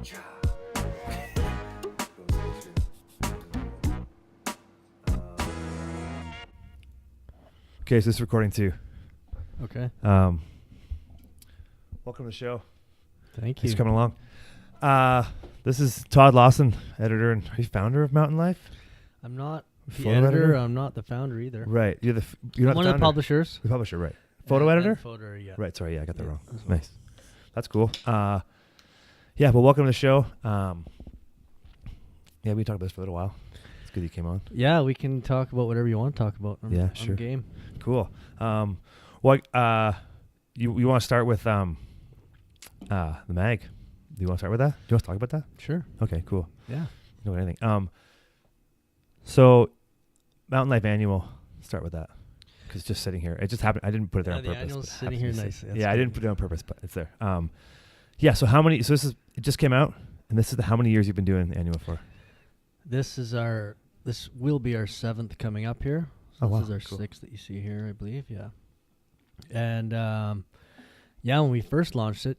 Okay, so this is recording too. Okay. Welcome to the show. Thank you. Thanks for coming along. This is Todd Lawson, editor and founder of Mountain Life. I'm not the Photo editor. I'm not the founder either. Right. You're I'm not one the of the publishers. The publisher, right. Photo editor? Photo, yeah. Right, sorry, yeah, I got that wrong. as well. Nice. That's cool. Yeah, well, welcome to the show. Yeah, we talked about this for a little while. It's good you came on. Yeah, we can talk about whatever you want to talk about. Yeah, I'm sure. game. Cool. You want to start with the mag? Do you want to start with that? Do you want to talk about that? Sure. Okay, cool. Yeah. No anything. So Mountain Life Annual, start with that. Because just sitting here, it just happened. I didn't put it there on The purpose. annual's but it sitting happens here to be nicely. yeah, I didn't put it on purpose, but it's there. Yeah. So it just came out, and this is how many years you've been doing the annual for? This will be our 7th coming up here. So Oh, wow. This is our Cool. 6th that you see here, I believe. Yeah. And yeah, when we first launched it,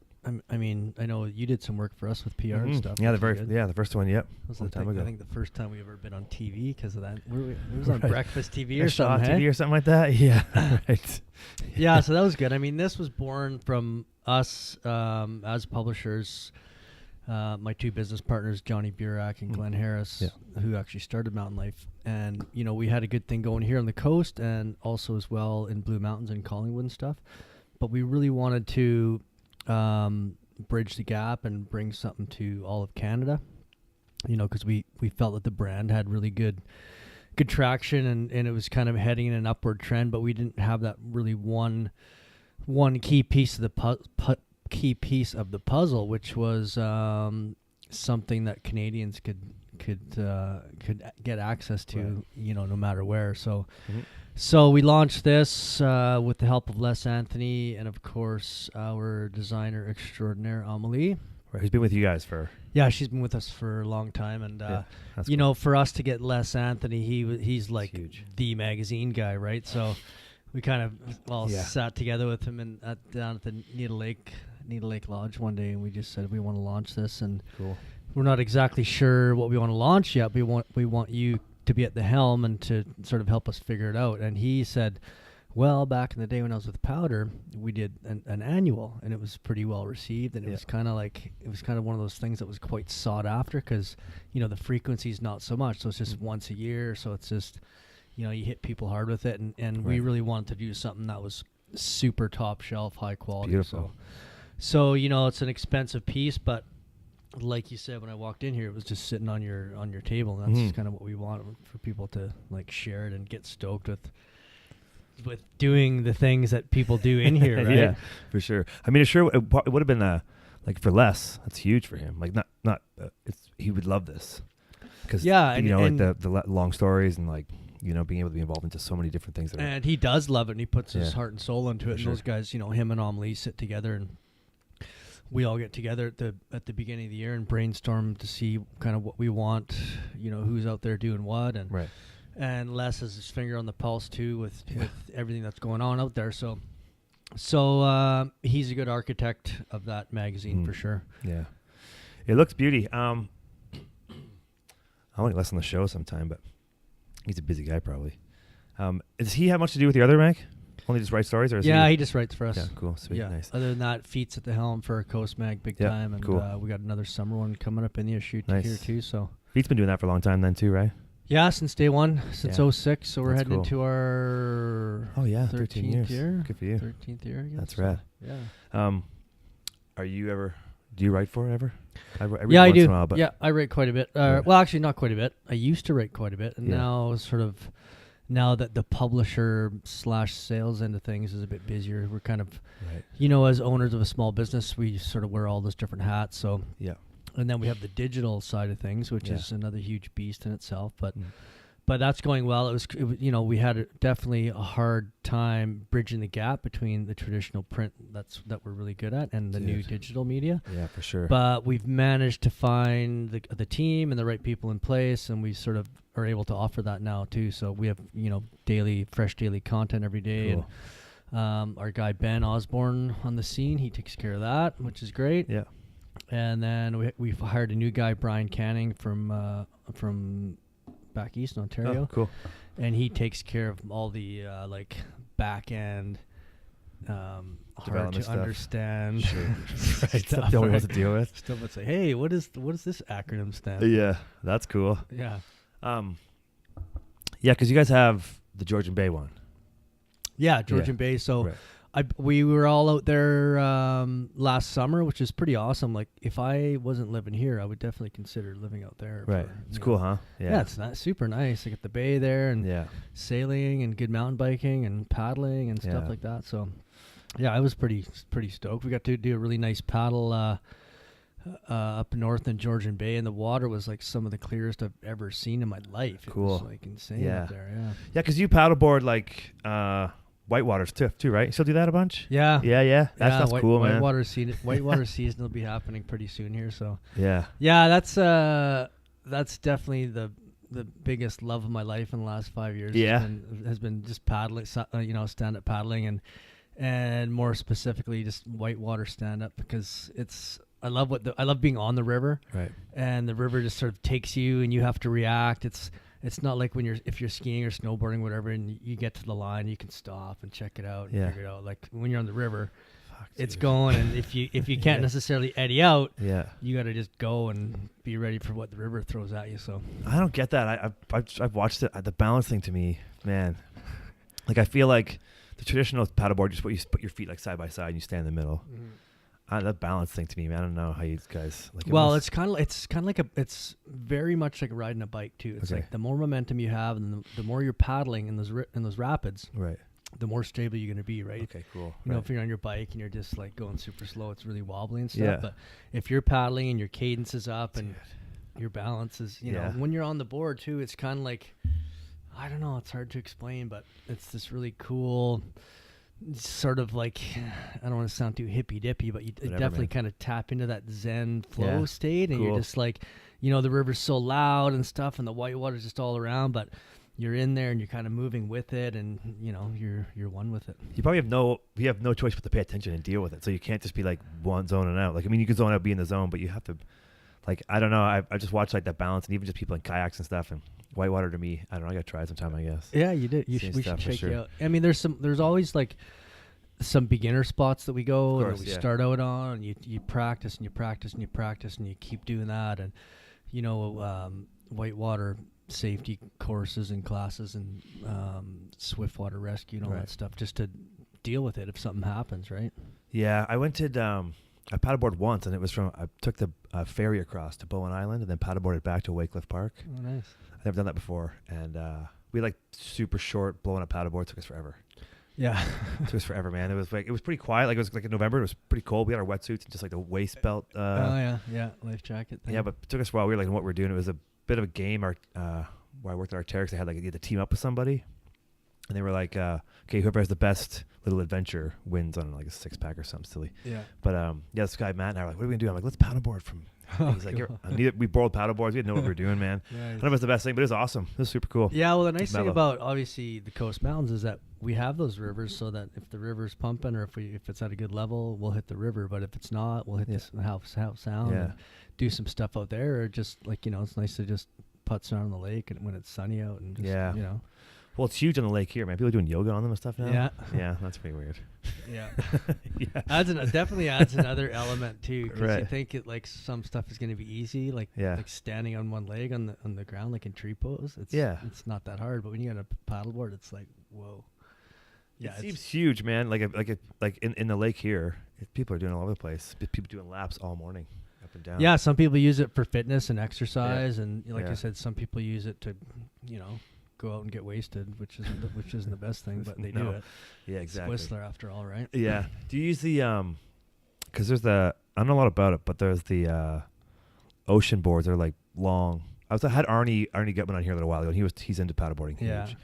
I mean, I know you did some work for us with PR and stuff. Yeah, which was good. the first one. Yep. That was Long time ago. I think the first time we ever been on TV because of that. It was on Right. Breakfast TV Or or something. TV hey? or something like that. Yeah. Right. Yeah, so that was good. I mean, this was born from us as publishers. My two business partners, Johnny Burak and Glenn Harris, who actually started Mountain Life. And, we had a good thing going here on the coast and also as well in Blue Mountains and Collingwood and stuff. But we really wanted to bridge the gap and bring something to all of Canada, because we felt that the brand had really good traction and it was kind of heading in an upward trend, but we didn't have that really one key piece of the puzzle, which was something that Canadians could get access to, right. No matter where. So we launched this with the help of Les Anthony and of course our designer extraordinaire Amelie. Right. Who's been with you guys for? Yeah, she's been with us for a long time, and cool. For us to get Les Anthony, he's like huge. The magazine guy, right? So we kind of sat together with him down at the Needle Lake Lodge one day, and we just said we want to launch this, and cool. We're not exactly sure what we want to launch yet. We want you to be at the helm and to sort of help us figure it out. And he said, well, back in the day when I was with Powder, we did an annual, and it was pretty well received, and it was kind of one of those things that was quite sought after because the frequency is not so much, so it's just once a year, so it's just you hit people hard with it, and we really wanted to do something that was super top shelf, high quality. Beautiful. So it's an expensive piece, but like you said, when I walked in here, it was just sitting on your table, and that's kind of what we want for people to like share it and get stoked with doing the things that people do in here, right? Yeah, for sure. I mean, it would have been like for Les. That's huge for him. Like not he would love this because like the long stories and like being able to be involved into so many different things. And he does love it, and he puts his heart and soul into it. And sure. those guys, him and Amelie sit together, and we all get together at the beginning of the year and brainstorm to see kind of what we want, who's out there doing what, and right. And Les has his finger on the pulse too with everything that's going on out there. So he's a good architect of that magazine for sure. Yeah, it looks beauty. I want to listen to the show sometime, but he's a busy guy probably. Does he have much to do with the other mag? Only just write stories, or is he just writes for us. Yeah, cool, sweet, nice. Other than that, Feet's at the helm for our Coast Mag big time, and cool. We got another summer one coming up in the issue here too. So Feet's been doing that for a long time then too, right? Yeah, since day one, since 06. So we're heading into our 13th year. Good for you. 13th year, I guess. That's rad. Yeah. Do you write for it ever? I read I once do. In a while, but I write quite a bit. Well, actually, not quite a bit. I used to write quite a bit, and now that the publisher / sales end of things is a bit busier, we're kind of, as owners of a small business, we sort of wear all those different hats. So and then we have the digital side of things, which is another huge beast in itself. But that's going well. It was we had definitely a hard time bridging the gap between the traditional print that we're really good at and the new digital media. Yeah, for sure. But we've managed to find the team and the right people in place, and we sort of are able to offer that now too. So we have fresh daily content every day. Cool. And our guy Ben Osborne on the scene, he takes care of that, which is great. Yeah. And then we hired a new guy, Brian Canning from back east in Ontario. Oh, cool. And he takes care of all the like back end, hard to stuff. Understand. Sure. Right. Stuff nobody wants to deal with. Stuff would say, hey, what does this acronym stand for? Yeah, that's cool. Yeah. Yeah, because you guys have the Georgian Bay one. Yeah, Georgian Bay. So we were all out there last summer, which is pretty awesome. Like, if I wasn't living here, I would definitely consider living out there. Right. It's cool, huh? Yeah, it's super nice. I get the bay there and sailing and good mountain biking and paddling and stuff like that. So, yeah, I was pretty stoked. We got to do a really nice paddle up north in Georgian Bay, and the water was like some of the clearest I've ever seen in my life. Cool. It was like insane up there. Yeah. Yeah, because you paddleboard like whitewaters too, right? You still do that a bunch? Yeah. That stuff's cool, man. Whitewater season will be happening pretty soon here. So yeah, that's definitely the biggest love of my life in the last 5 years. Yeah, has been just paddling, stand up paddling, and more specifically just whitewater stand up, because I love being on the river, right? And the river just sort of takes you, and you have to react. It's not like if you're skiing or snowboarding, whatever, and you get to the line, you can stop and check it out and figure it out. Like when you're on the river, it's going, and if you can't necessarily eddy out, you got to just go and be ready for what the river throws at you. So I don't get that. I've watched it. The balance thing to me, man. Like I feel like the traditional paddleboard, just you put your feet like side by side and you stand in the middle. Mm-hmm. That balance thing to me, man. I don't know how you guys like. It's kind of like it's very much like riding a bike too. It's like the more momentum you have, and the more you're paddling in those rapids, right? The more stable you're going to be, right? Okay, cool. You know, if you're on your bike and you're just like going super slow, it's really wobbly and stuff. Yeah. But if you're paddling and your cadence is up and your balance is, you know, when you're on the board too, it's kind of like, I don't know, it's hard to explain, but it's this really cool sort of like, I don't want to sound too hippy dippy, but you definitely kind of tap into that Zen flow state, and you're just like, you know, the river's so loud and stuff, and the white water's just all around, but you're in there and you're kind of moving with it, and you know, you're one with it. You probably have no choice but to pay attention and deal with it. So you can't just be like zoning out. Like, I mean, you can zone out, be in the zone, but you have to, like, I don't know. I just watched like that balance, and even just people in kayaks and stuff, and whitewater to me, I don't know. I gotta try it sometime, I guess. Yeah, you did. We should check you out. I mean, there's always like some beginner spots that we go and we start out on, and you practice and you practice and you practice and you keep doing that, and you know, whitewater safety courses and classes and swiftwater rescue and all that stuff, just to deal with it if something happens, right? Yeah, I went to I paddleboarded once, and it was I took the ferry across to Bowen Island and then paddleboarded back to Waycliffe Park. Oh, nice. I've never done that before, and we like super short blowing up paddleboard. Took us forever. Yeah. It took us forever, man. It was pretty quiet. Like, it was like in November. It was pretty cold. We had our wetsuits and just like the waist belt. Life jacket thing. Yeah, but it took us a while. We were like, what we were doing. It was a bit of a game. Where I worked at Arc'teryx, they had like, you had to team up with somebody, and they were like, okay, whoever has the best little adventure wins on like a 6-pack or something silly. Yeah. But this guy Matt and I were like, what are we gonna do? I'm like, let's paddleboard from. He's like, we borrowed paddleboards. We didn't know what we were doing, man. Nice. I don't know if it's the best thing, but it was awesome. It was super cool. Yeah, well, the nice thing about obviously the Coast Mountains is that we have those rivers, so that if the river's pumping or if it's at a good level, we'll hit the river. But if it's not, we'll hit this house sound and do some stuff out there. Or just like, you know, it's nice to just putz around the lake and when it's sunny out and just, you know. Well, it's huge on the lake here, man. People are doing yoga on them and stuff now. Yeah. Yeah, that's pretty weird. Yeah. Definitely adds another element too, because you think it like some stuff is going to be easy, like standing on one leg on the ground, like in tree pose. It's not that hard, but when you got a paddleboard, it's like, whoa. Yeah, it seems huge, man. Like in the lake here, people are doing it all over the place. People doing laps all morning, up and down. Yeah, some people use it for fitness and exercise, and like I said, some people use it to, you know, go out and get wasted, which isn't the best thing, but they do it. Yeah, exactly. It's Whistler after all, right? Yeah. Do you use the because there's I don't know a lot about it, but there's the ocean boards. They're like long. I had Arnie Gutman on here a little while ago, and he's into paddleboarding. Yeah. Huge.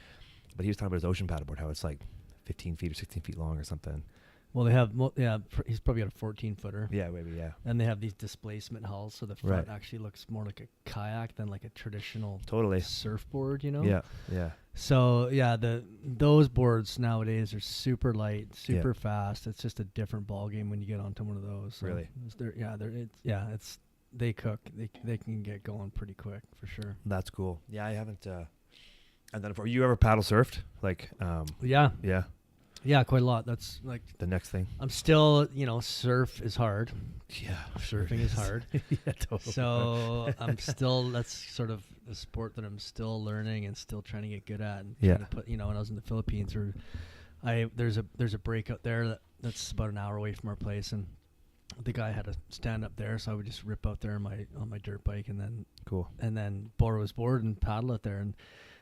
But he was talking about his ocean paddleboard, how it's like 15 feet or 16 feet long or something. Well, they have, he's probably got a 14-footer. Yeah, maybe, yeah. And they have these displacement hulls, so the front actually looks more like a kayak than like a traditional surfboard, you know? Yeah, yeah. So, those boards nowadays are super light, super fast. It's just a different ball game when you get onto one of those. So really? They cook. They can get going pretty quick, for sure. That's cool. Yeah, I haven't I've done it before. You ever paddle surfed? Like, yeah. Yeah. Yeah, quite a lot. That's like the next thing. I'm still, surf is hard. Yeah, surfing is hard. Yeah, totally. So I'm still, that's sort of the sport that I'm still learning and still trying to get good at. And yeah. To put, when I was in the Philippines, there's a break out there that's about an hour away from our place, and the guy had to stand up there, so I would just rip out there on my dirt bike, and then borrow his board and paddle out there. And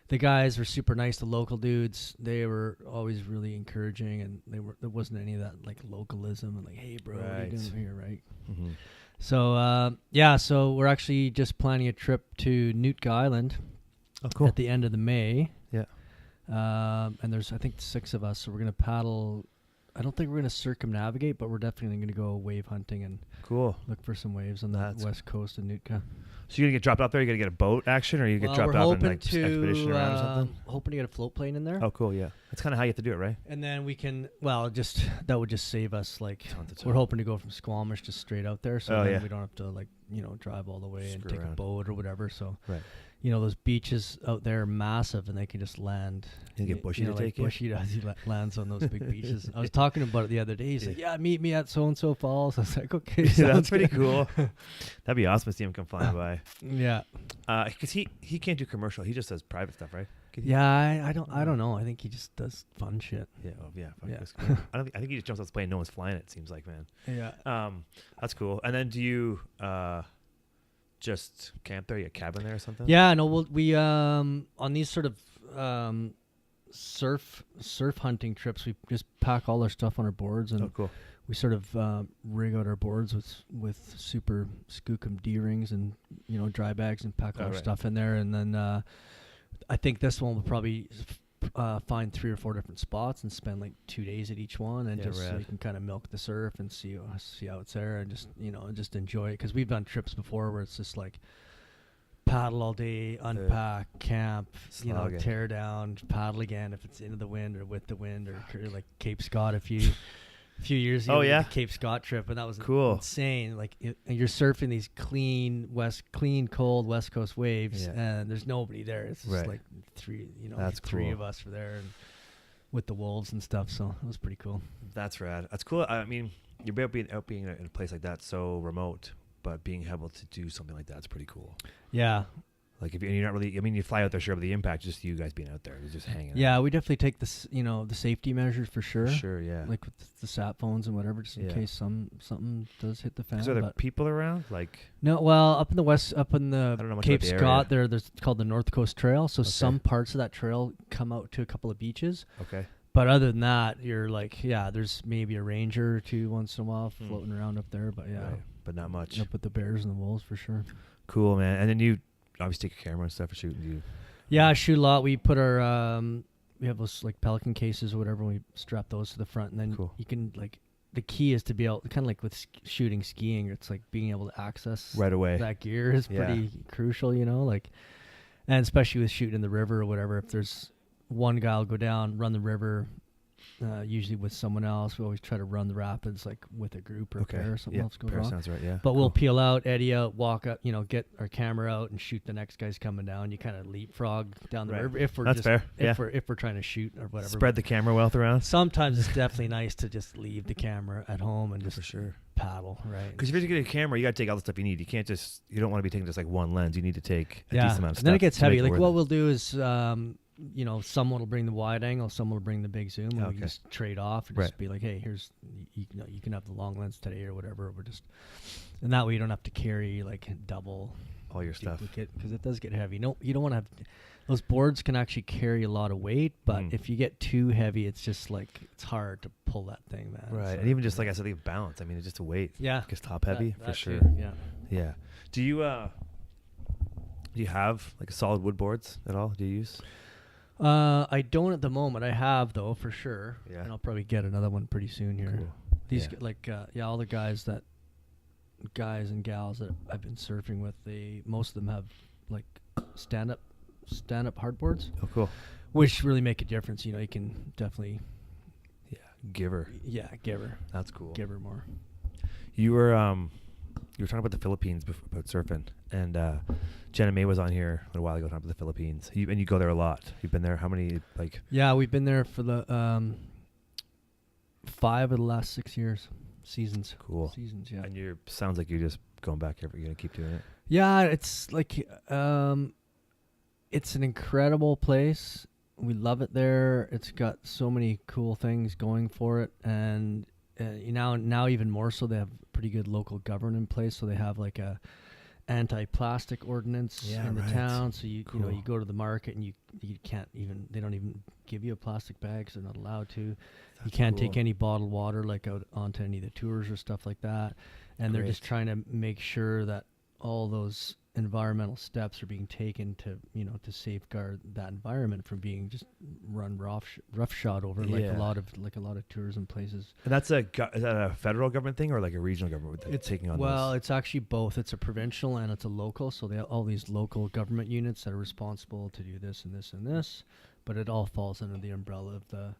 the guys were super nice. The local dudes, they were always really encouraging, and there wasn't any of that like localism and like, hey bro, what are you doing here, right? Mm-hmm. So so we're actually just planning a trip to Nootka Island. Oh, cool. At the end of the May. Yeah. And there's I think 6 of us, so we're gonna paddle. I don't think we're gonna circumnavigate, but we're definitely gonna go wave hunting and look for some waves on the west coast of Nootka. So you're gonna get dropped up there? You're gonna get a boat action, or you get dropped off in like expedition around or something? Hoping to get a float plane in there. Oh, cool! Yeah, that's kind of how you have to do it, right? And then we can, that would just save us like we're hoping to go from Squamish just straight out there, so then we don't have to drive all the way and take a boat or whatever. So those beaches out there are massive, and they can just land. You get Bushy to take you. Bushy lands on those big beaches. I was talking about it the other day. He's like, "Yeah, meet me at so and so falls." I was like, "Okay, that's pretty cool." That'd be awesome to see him come flying by. Yeah, because he can't do commercial. He just does private stuff, right? Yeah, I don't know. I think he just does fun shit. Yeah, I think he just jumps off the plane. No one's flying it. Seems like, man. Yeah. That's cool. And then do you just camp there? You have a cabin there or something? Yeah, no. We on these sort of surf hunting trips, we just pack all our stuff on our boards, and we sort of rig out our boards with super skookum D-rings and dry bags, and pack all our stuff in there, and then I think this one will probably find 3 or 4 different spots and spend like 2 days at each one, and so you can kind of milk the surf and see how it's there, and just enjoy it, because we've done trips before where it's just like paddle all day, unpack, camp, tear down, paddle again if it's into the wind or with the wind, or like Cape Scott a few years ago. The Cape Scott trip, and that was cool. Insane. Like you're surfing these clean, cold West Coast waves, and there's nobody there. It's just like 3, that's three cool. of us were there, and with the wolves and stuff. So it was pretty cool. That's rad. That's cool. I mean, you're being in a place like that, so remote, but being able to do something like that's pretty cool. Yeah. Like if you're not really, I mean, you fly out there, sure, but the impact, just you guys being out there, you're just hanging. Yeah, out. We definitely take this, the safety measures for sure. Sure, yeah. Like with the sat phones and whatever, just in case something does hit the fan. Is there people around? Like no, well, up in the Cape Scott, there's called the North Coast Trail. So some parts of that trail come out to a couple of beaches. Okay. But other than that, you're like, there's maybe a ranger or 2 once in a while floating around up there, but but not much. Up with the bears and the wolves for sure. Cool, man. And then you obviously take a camera and stuff for shooting. Yeah, I shoot a lot. We put our we have those like Pelican cases or whatever, and we strap those to the front, and then you can the key is to be able, kind of like with shooting skiing, it's like being able to access right away. That gear is pretty crucial, and especially with shooting in the river or whatever. If there's one guy will go down, run the river, usually with someone else. We always try to run the rapids like with a group or a pair or something else goes wrong. Sounds right, yeah. But we'll peel out, eddy out, walk up, get our camera out and shoot the next guy's coming down. You kind of leapfrog down the river if we're fair. If we're trying to shoot or whatever. Spread the camera wealth around. Sometimes it's definitely nice to just leave the camera at home and just for sure paddle, right? Because if you're getting a camera, you got to take all the stuff you need. You can't you don't want to be taking just like one lens. You need to take a decent amount of stuff. And then it gets heavy. Like what we'll do is someone will bring the wide angle, someone will bring the big zoom, and we can just trade off and just be like, hey, here's you can have the long lens today or whatever. And that way you don't have to carry like double all your stuff, because it does get heavy. No, you don't want to have those boards can actually carry a lot of weight, but if you get too heavy, it's just like it's hard to pull that thing, man. Right, and even just like I said, the balance. I mean, it's just a weight. Yeah, because top heavy for sure. Too, yeah. Do you have like solid wood boards at all? Do you use? I don't at the moment. I have though, for sure. Yeah. And I'll probably get another one pretty soon here. Cool. These all the guys and gals that I've been surfing with, most of them have like stand up hardboards. Oh, cool. Which really make a difference. You know, you can definitely. Yeah, giver. Yeah, giver. That's cool. Giver more. You were talking about the Philippines about surfing, and Jenna May was on here a little while ago talking about the Philippines. You go there a lot. You've been there how many Yeah, we've been there for the 5 of the last 6 years. Seasons. Cool. Seasons, yeah. And sounds like you're just going back every. You're gonna keep doing it. Yeah, it's like it's an incredible place. We love it there. It's got so many cool things going for it, and now even more so. They have pretty good local government in place, so they have like a anti-plastic ordinance in the town. So you go to the market and you can't even, they don't even give you a plastic bag because they're not allowed to. You can't take any bottled water like out onto any of the tours or stuff like that. And they're just trying to make sure that all those environmental steps are being taken to safeguard that environment from being just run roughshod over like a lot of tourism places. And that's is that a federal government thing or like a regional government that's taking on Well, it's actually both. It's a provincial and it's a local. So they have all these local government units that are responsible to do this and this and this, but it all falls under the umbrella of the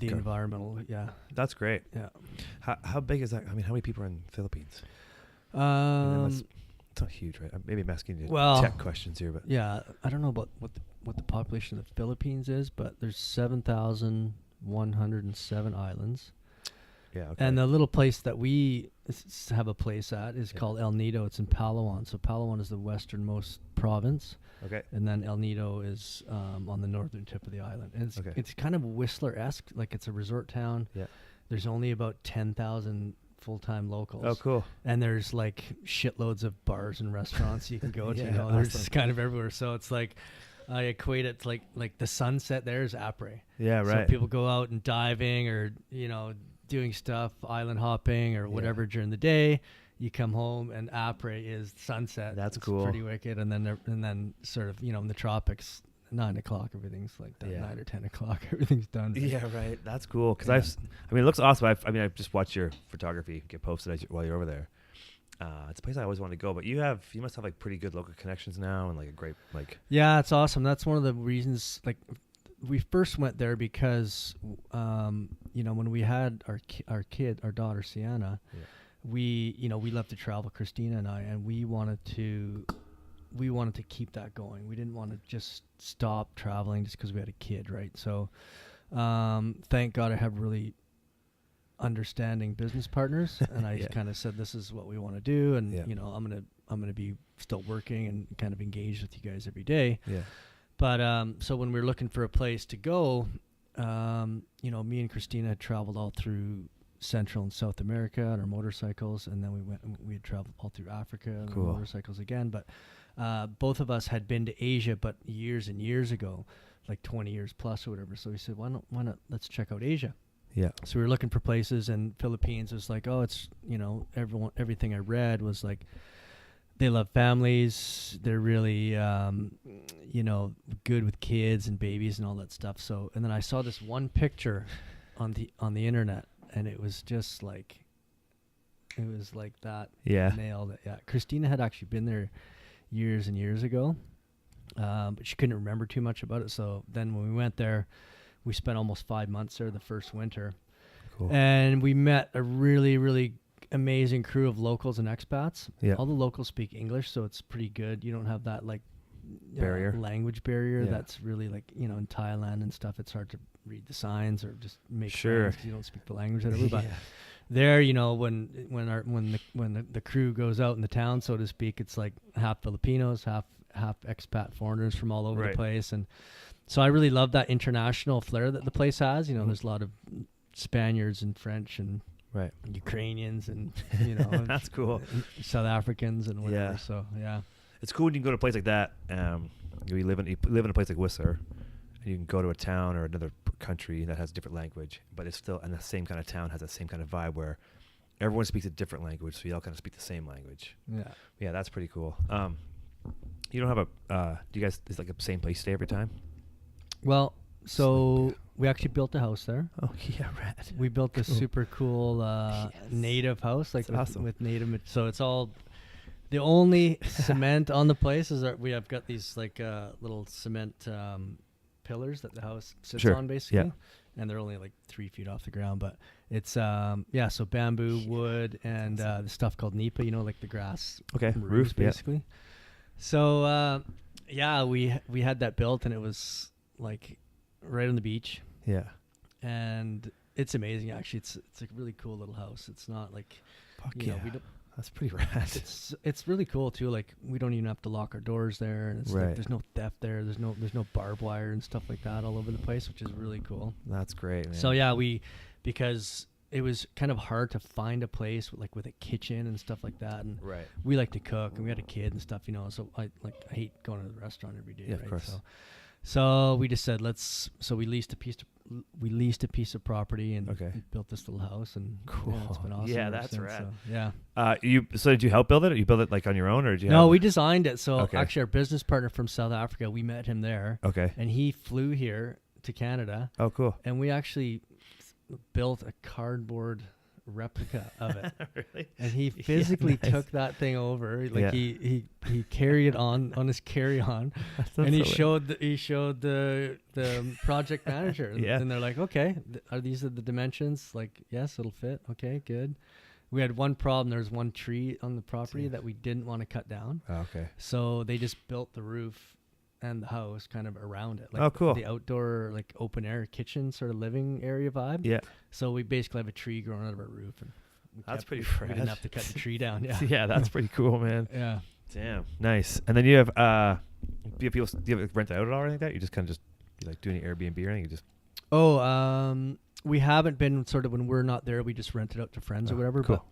environmental. Yeah, that's great. Yeah. How big is that? I mean, how many people are in the Philippines? It's not huge, right? Maybe I'm asking you tech questions here, but yeah, I don't know about what the population of the Philippines is, but there's 7,107 islands. Yeah, okay. And the little place that we have a place at is called El Nido. It's in Palawan. So Palawan is the westernmost province. Okay. And then El Nido is on the northern tip of the island. And it's kind of Whistler-esque, like it's a resort town. Yeah. There's only about 10,000 full-time locals. Oh, cool. And there's like shitloads of bars and restaurants you can go to. Awesome. There's kind of everywhere. So it's like I equate it to like the sunset there is après. Yeah, right. So people go out and diving or doing stuff, island hopping or whatever during the day. You come home and après is sunset. That's it's cool. Pretty wicked. And then sort of in the tropics, 9 o'clock, everything's like done. 9 or 10 o'clock, everything's done. Yeah, right. That's cool. Because it looks awesome. I've just watched your photography get posted while you're over there. It's a place I always wanted to go, but you must have like pretty good local connections now and like a great like. Yeah, it's awesome. That's one of the reasons. Like, we first went there because, when we had our daughter Sienna, we love to travel, Christina and I, and we wanted to keep that going. We didn't want to just stop traveling just because we had a kid, right? So, thank God I have really understanding business partners, and I kind of said, this is what we want to do, and I'm gonna be still working and kind of engaged with you guys every day. Yeah. But so when we were looking for a place to go, me and Christina had traveled all through Central and South America on our motorcycles, and then we had traveled all through Africa on our motorcycles again. But both of us had been to Asia, but years and years ago, like 20 years plus or whatever. So we said, why not let's check out Asia. Yeah. So we were looking for places, and Philippines was like, it's everything I read was like, they love families. They're really, good with kids and babies and all that stuff. So, and then I saw this one picture on the internet, and it was just like, that. Yeah. Nailed it. Yeah. Christina had actually been there years and years ago, but she couldn't remember too much about it. So then when we went there, we spent almost 5 months there the first winter. Cool. And we met a really, really amazing crew of locals and expats. Yeah. All the locals speak English, so it's pretty good. You don't have that language barrier that's really like, in Thailand and stuff, it's hard to read the signs or just make sense 'cause you don't speak the language or whatever. But there, when the crew goes out in the town, so to speak, it's like half Filipinos, half expat foreigners from all over the place. And so I really love that international flair that the place has. There's a lot of Spaniards and French and Ukrainians and that's cool. South Africans and whatever. Yeah. So it's cool when you can go to a place like that. You live in a place like Whistler, and you can go to a town or another country that has a different language, but it's still, and the same kind of town has the same kind of vibe where everyone speaks a different language, so you all kind of speak the same language. Yeah, that's pretty cool. You don't have do you guys, is like the same place stay every time? Well, So we actually built a house there. Oh yeah, rad. We built this super cool native house, like awesome. with native. So it's all the only cement on the place is that we have got these like little cement pillars that the house sits on basically. Yeah. And they're only like 3 feet off the ground, but it's so bamboo, wood, and the stuff called nipa, like the grass roof basically. So we had that built, and it was like right on the beach. Yeah. And it's amazing actually. It's a really cool little house. It's not like we don't. That's pretty rad. It's really cool too. Like we don't even have to lock our doors there, and it's like there's no theft there. There's no barbed wire and stuff like that all over the place, which is really cool. That's great, man. So because it was kind of hard to find a place with a kitchen and stuff like that, and we like to cook, and we had a kid and stuff, So I hate going to the restaurant every day. Yeah, of course. So we just said we leased a piece of property and built this little house, and cool. It's been awesome. Yeah, that's rad. So, yeah. So did you help build it? Or you built it like on your own, or did you? No, we designed it. So actually, our business partner from South Africa, we met him there. Okay. And he flew here to Canada. Oh, cool. And we actually built a cardboard replica of it. Really? And he physically took that thing over. He carried it on his carry-on, and he showed the project manager. And they're like, okay, are these the dimensions? Like, yes, it'll fit. Okay, good. We had one problem. There's one tree on the property that we didn't want to cut down. Oh, okay. So they just built the roof and the house kind of around it. Like oh, cool. The outdoor, like open air kitchen sort of living area vibe. Yeah. So we basically have a tree growing out of our roof, and that's pretty fresh. We didn't have to cut the tree down. Yeah. Yeah, that's pretty cool, man. Yeah. Damn. Nice. And then you have do you have rent out at all or anything like that? You just kind of you like doing Airbnb or anything? You just we haven't been sort of when we're not there. We just rent it out to friends or whatever. Cool. But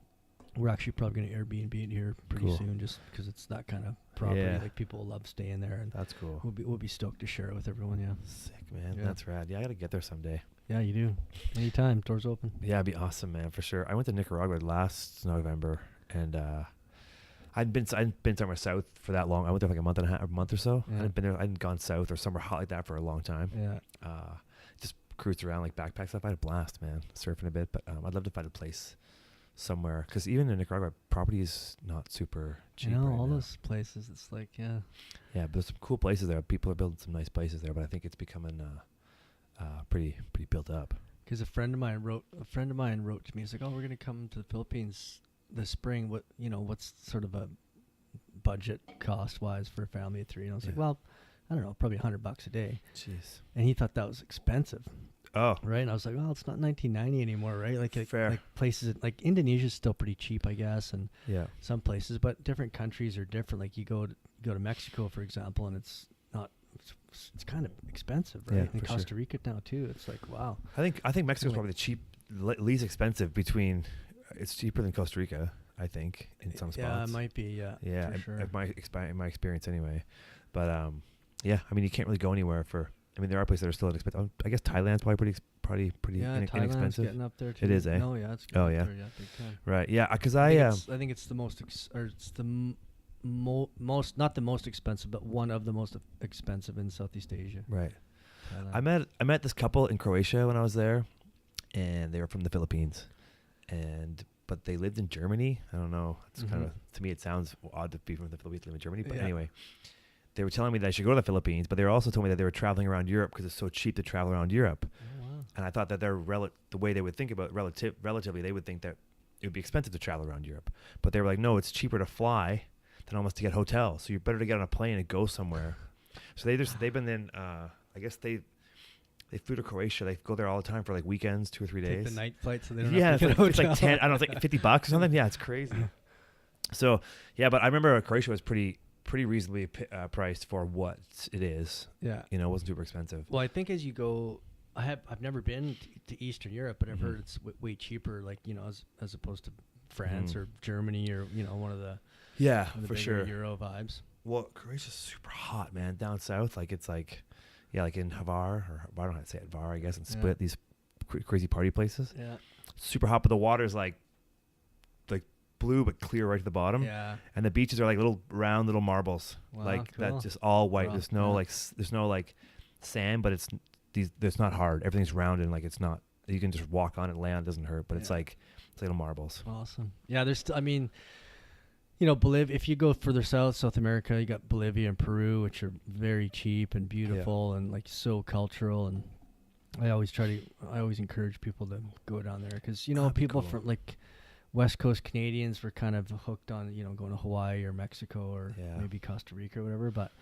we're actually probably going to Airbnb it here pretty soon, just because it's that kind of property. Yeah. Like people love staying there, and that's cool. We'll be stoked to share it with everyone. Yeah. Sick, man. Yeah. That's rad. Yeah, I got to get there someday. Yeah, you do. Anytime, doors open. Yeah, it'd be awesome, man, for sure. I went to Nicaragua last November, and I'd been somewhere south for that long. I went there for like a month or so. Yeah. I hadn't gone south or somewhere hot like that for a long time. Yeah. Just cruised around like backpack stuff. I had a blast, man, surfing a bit. But I'd love to find a place somewhere, because even in Nicaragua, property is not super cheap. All those places, it's like yeah, but there's some cool places there. People are building some nice places there, but I think it's becoming pretty built up. Because a friend of mine wrote to me. He's like, "Oh, we're gonna come to the Philippines this spring. What's sort of a budget cost wise for a family of 3?" And I was like, "Well, I don't know, probably $100 a day." Jeez. And he thought that was expensive. Oh. Right. And I was like, well, it's not 1990 anymore, right? Like places like Indonesia's still pretty cheap, I guess, and some places, but different countries are different. Like you go to Mexico, for example, and it's kind of expensive, right? Yeah, and Costa Rica now too. It's like, wow. I think Mexico's probably the least expensive between. It's cheaper than Costa Rica, I think, in some spots. Yeah, it might be. Yeah. For sure. In my experience anyway, but I mean, you can't really go anywhere for. I mean, there are places that are still inexpensive. I guess Thailand's probably pretty Theyland's inexpensive. Getting up there too. It is, eh? No, yeah, it's getting up there, big time. Right, yeah, because I think it's the most, it's the most, not the most expensive, but one of the most expensive in Southeast Asia. Right. Thailand. I met this couple in Croatia when I was there, and they were from the Philippines, but they lived in Germany. I don't know. It's kind of, to me, it sounds odd to be from the Philippines, live in Germany, but anyway. They were telling me that I should go to the Philippines, but they were also told me that they were traveling around Europe because it's so cheap to travel around Europe. Oh, wow. And I thought that the way they would think about relatively, they would think that it would be expensive to travel around Europe. But they were like, no, it's cheaper to fly than almost to get hotels. So you're better to get on a plane and go somewhere. So they've been in, I guess they flew to Croatia. They go there all the time for like weekends, 2 or 3 days. Take the night flight so they don't have to get a hotel. It's like 10, I don't know, it's like $50 or something. Yeah, it's crazy. So, yeah, but I remember Croatia was pretty reasonably priced for what it is. Yeah. It wasn't super expensive. Well, I think as you go, I've never been to Eastern Europe, but I've heard it's way cheaper, like, as opposed to France or Germany or, one of the for sure Euro vibes. Well, Croatia's super hot, man. Down south, like it's like, like in Hvar, or I don't know how to say it, Hvar, I guess, and Split, these crazy party places. Yeah. Super hot, but the water's like blue but clear right to the bottom. Yeah. And the beaches are like round little marbles, wow, like cool. that, just all white. Wow. There's no like sand, but it's It's not hard. Everything's round and like it's not. You can just walk on it, land, doesn't hurt. But it's like little marbles. Awesome. Yeah, I mean, Bolivia. If you go further South America, you got Bolivia and Peru, which are very cheap and beautiful and like so cultural. And I always encourage people to go down there because people from like West Coast Canadians were kind of hooked on going to Hawaii or Mexico or maybe Costa Rica or whatever. But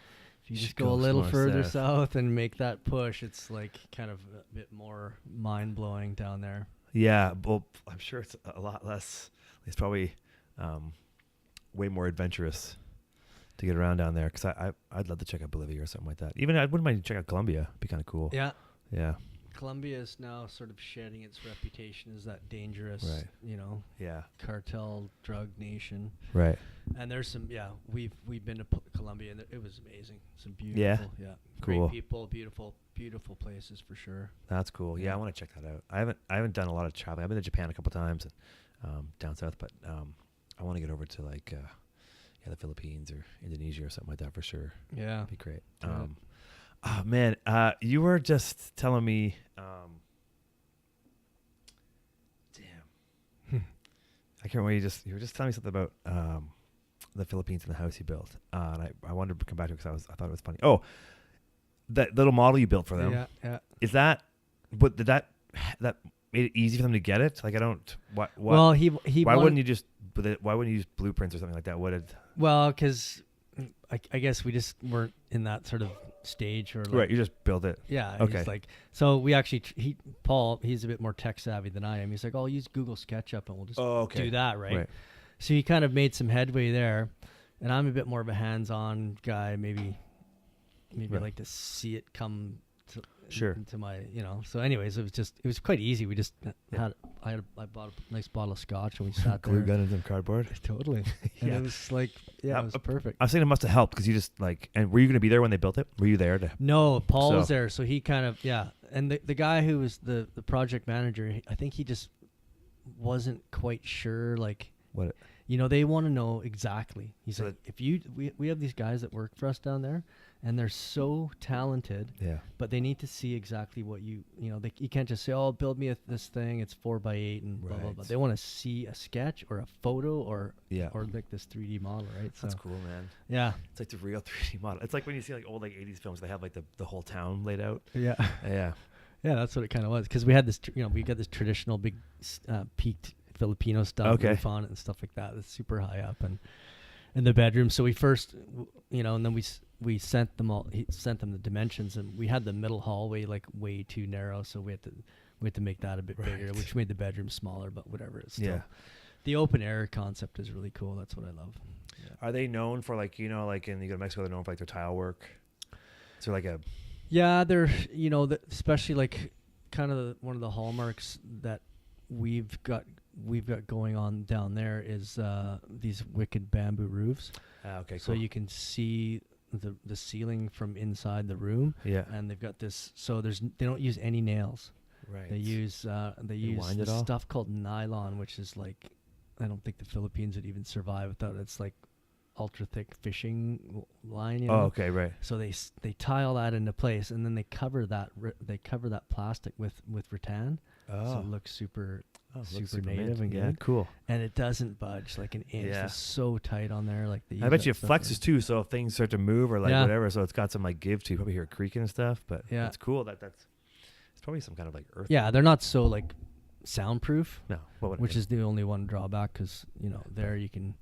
if you just go a little further south and make that push, it's like kind of a bit more mind blowing down there. Yeah, well, I'm sure it's a lot less. It's probably way more adventurous to get around down there. Because I'd love to check out Bolivia or something like that. Even I wouldn't mind check out Colombia. It'd be kind of cool. Yeah. Yeah. Colombia is now sort of shedding its reputation as that dangerous, cartel drug nation. Right. And there's some, we've been to Colombia and it was amazing. Some beautiful, cool. Great people, beautiful places for sure. That's cool. Yeah, I want to check that out. I haven't done a lot of traveling. I've been to Japan a couple times, down south, but I want to get over to like the Philippines or Indonesia or something like that for sure. Yeah, that'd be great. Oh man, you were just telling me. Damn, I can't remember. You were just telling me something about the Philippines and the house you built, and I wanted to come back to it because I thought it was funny. Oh, that little model you built for them. Yeah. Is that? But did that made it easy for them to get it? Like I don't. What? Well, he. Why wouldn't you just? Why wouldn't you use blueprints or something like that? Well, because I guess we just weren't in that sort of stage or like, right. You just build it. Yeah. Okay. So we actually Paul, he's a bit more tech savvy than I am. He's like, I'll use Google SketchUp and we'll just do that, right? So he kind of made some headway there, and I'm a bit more of a hands-on guy. Maybe I like to see it come into my, So anyways, it was quite easy. We just I bought a nice bottle of scotch and we sat there. Glue gun and some cardboard. Totally. And it was like, it was perfect. I was thinking it must have helped because you just and were you going to be there when they built it? Were you there No, Paul was there. So he kind of, And the guy who was the project manager, I think he just wasn't quite sure, like, what they want to know exactly. He's like, we have these guys that work for us down there, and they're so talented. Yeah. But they need to see exactly what you can't just say, "Oh, build me this thing. It's 4x8 and blah blah blah." They want to see a sketch or a photo or like this 3D model, right? So that's cool, man. Yeah. It's like the real 3D model. It's like when you see like old like 80s films, they have like the whole town laid out. Yeah. Yeah. Yeah, that's what it kind of was because we had this, we got this traditional big peaked Filipino stuff roof on it and stuff like that. It's super high up and in the bedroom. So we first, and then we sent them he sent them the dimensions, and we had the middle hallway like way too narrow, so we had to make that a bit bigger, which made the bedroom smaller. But whatever, it's still the open air concept is really cool. That's what I love. Yeah. Are they known for like like in you go to Mexico, they're known for like their tile work? Is there like a they're especially like kind of one of the hallmarks that we've got going on down there is these wicked bamboo roofs. Okay, cool. So you can see the ceiling from inside the room. Yeah. And they've got this. So they don't use any nails. Right. They use this stuff called nylon, which is like, I don't think the Philippines would even survive without it. It's like ultra thick fishing line. Oh, okay, right. So they tile that into place, and then they cover that plastic with rattan. Oh. So it looks super native and good. Cool. And it doesn't budge like an inch. Yeah. It's so tight on there. Like I bet you it flexes too, so if things start to move or like whatever, so it's got some like give to. You probably hear it creaking and stuff, but it's cool. That's it's probably some kind of like earth. Yeah, they're not so like soundproof. No, which is the only one drawback because there you can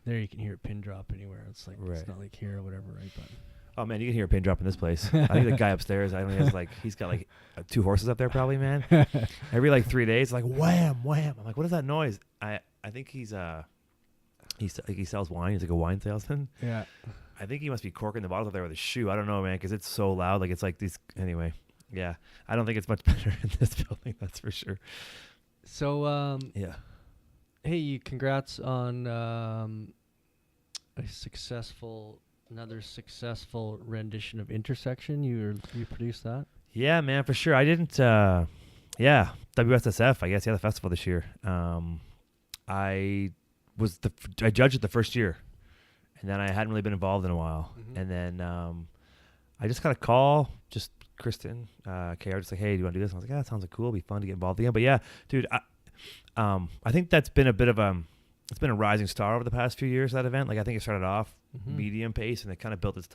hear a pin drop anywhere. It's like it's not like here or whatever, right? But oh man, you can hear a pin drop in this place. I think the guy upstairs, he's got like 2 horses up there probably, man. Every like 3 days, like wham, wham. I'm like, what is that noise? I think he sells wine. He's like a wine salesman. Yeah. I think he must be corking the bottles up there with his shoe. I don't know, man, because it's so loud. Like it's like these. Anyway, yeah. I don't think it's much better in this building. That's for sure. So yeah. Hey, congrats on another successful rendition of Intersection. You produced that? Yeah, man, for sure. I didn't. WSSF, I guess. Yeah, the festival this year. I judged it the first year, and then I hadn't really been involved in a while. Mm-hmm. And then I just got a call, just Kristen, KR, just like, hey, do you want to do this? And I was like, yeah, that sounds like cool. It'll be fun to get involved again. But yeah, dude, I think that's been a bit of it's been a rising star over the past few years, that event. Like, I think it started off medium pace and it kind of built its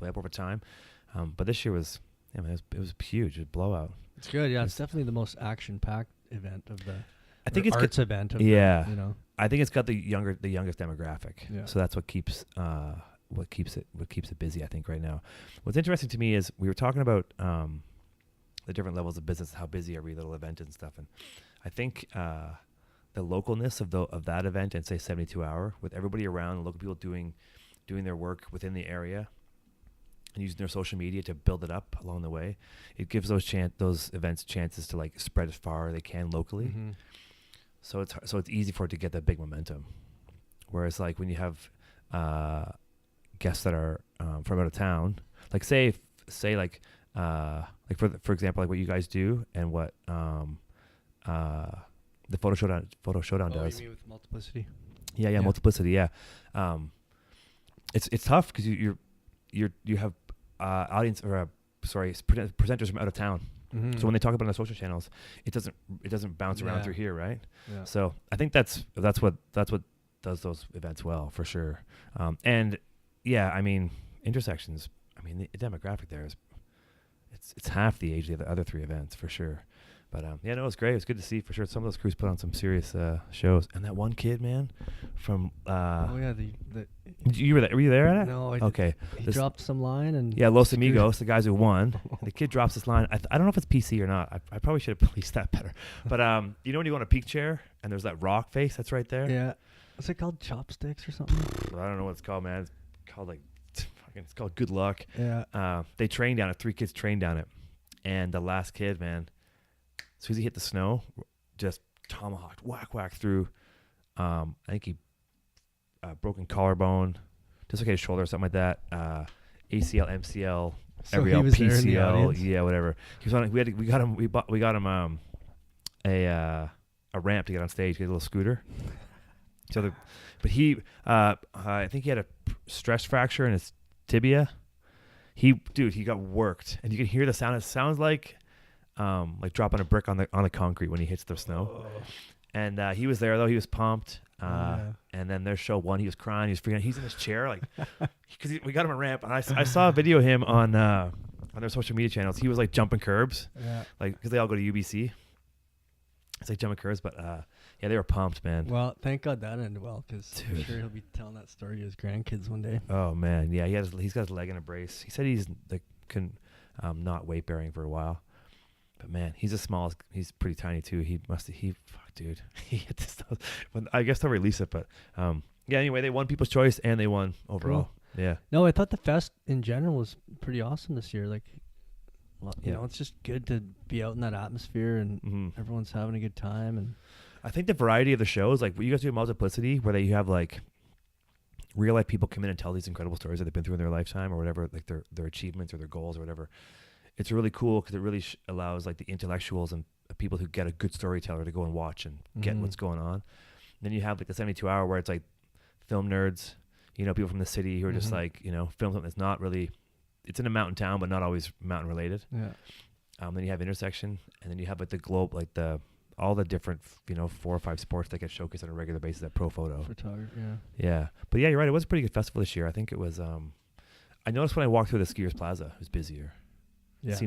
way up over time. But this year was, it was huge. It was a blowout. It's good. Yeah, it's definitely the most action-packed event of the. I think it's arts event. Of I think it's got the youngest demographic. Yeah. So that's what keeps it busy, I think, right now. What's interesting to me is we were talking about the different levels of business, how busy every little event and stuff, and I think the localness of that event and say 72 Hour, with everybody around, local people doing their work within the area and using their social media to build it up along the way, it gives those events chances to like spread as far as they can locally. Mm-hmm. So it's easy for it to get that big momentum. Whereas like when you have guests that are from out of town, like say like for example, like what you guys do and what the photo showdown does. You mean with Multiplicity? Yeah, Multiplicity. Yeah, it's tough because you have audience or presenters from out of town. Mm-hmm. So when they talk about it on the social channels, it doesn't bounce around through here, right? Yeah. So I think that's what does those events well, for sure. And yeah, I mean, intersections. I mean, the demographic there is it's half the age of the other three events, for sure. But yeah, no, it was great. It was good to see, for sure. Some of those crews put on some serious shows. And that one kid, man, from you were there at it? No, okay. He dropped some line and Los Amigos, the guys who won. The kid drops this line. I don't know if it's PC or not. I probably should have policed that better. But you know when you go on a peak chair and there's that rock face that's right there? Yeah. What's it called? Chopsticks or something? I don't know what it's called, man. It's called it's called Good Luck. Yeah. They trained down it. 3 kids trained down it, and the last kid, man, as soon as he hit the snow, just tomahawked, whack through. I think he broken collarbone, dislocated his shoulder or something like that. ACL, MCL, so every PCL, yeah, whatever. He was on. We got him a ramp to get on stage. Get a little scooter. So but he, I think he had a stress fracture in his tibia. He got worked, and you can hear the sound. It sounds like dropping a brick on the concrete when he hits the snow. Oh. And he was there though. He was pumped. And then their show won. He was crying. He was freaking out. He's in his chair, like, because we got him a ramp. And I saw a video of him on their social media channels. He was like jumping curbs, like because they all go to UBC. It's like jumping curbs, but yeah, they were pumped, man. Well, thank God that ended well, because I'm sure he'll be telling that story to his grandkids one day. Oh man, yeah, he's got his leg in a brace. He said he's like not weight bearing for a while, but man, he's pretty tiny too. Fuck, dude, he hit this stuff. I guess they'll release it, but yeah. Anyway, they won People's Choice and they won overall. Cool. Yeah. No, I thought the fest in general was pretty awesome this year. Like, you know, it's just good to be out in that atmosphere and everyone's having a good time. And I think the variety of the shows, like what you guys do at Multiplicity, where you have like real life people come in and tell these incredible stories that they've been through in their lifetime or whatever, like their achievements or their goals or whatever. It's really cool because it really allows like the intellectuals and people who get a good storyteller to go and watch and get what's going on. And then you have like the 72 Hour where it's like film nerds, you know, people from the city who are just like, you know, film something that's not really, it's in a mountain town, but not always mountain related. Yeah. Then you have intersection, and then you have like the globe, like all the different, you know, 4 or 5 sports that get showcased on a regular basis at Pro Photo. Photography, yeah. Yeah. But yeah, you're right. It was a pretty good festival this year. I think it was, I noticed when I walked through the Skiers Plaza, it was busier. Yeah. It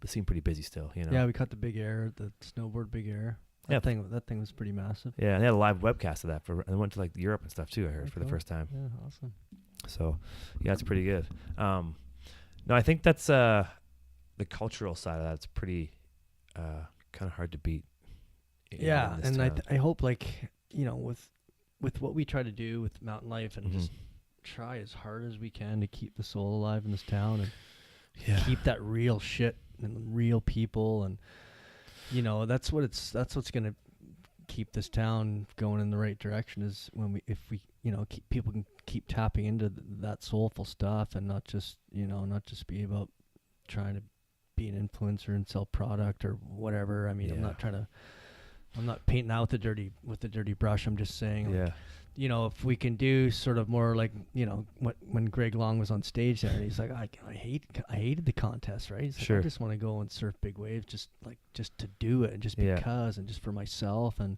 seemed pretty busy still, you know. Yeah, we caught the big air, the snowboard big air. That thing was pretty massive. Yeah, and they had a live webcast of that and went to like Europe and stuff too, I heard, for the first time. Yeah, awesome. So, yeah, it's pretty good. No, I think that's the cultural side of that's pretty kind of hard to beat. Yeah, and I hope, like, you know, with what we try to do with mountain life and just try as hard as we can to keep the soul alive in this town and keep that real shit and real people, and you know that's what's gonna keep this town going in the right direction is if we you know people can keep tapping into that soulful stuff and not just be about trying to be an influencer and sell product or whatever. I mean, I'm not trying to I'm not painting out with the dirty brush. I'm just saying, Yeah. you know, if we can do sort of more like, you know, when Greg Long was on stage there, and he's like, I hated the contest, right? He's Sure. like, I just want to go and surf big waves, just to do it, and just because, and just for myself, and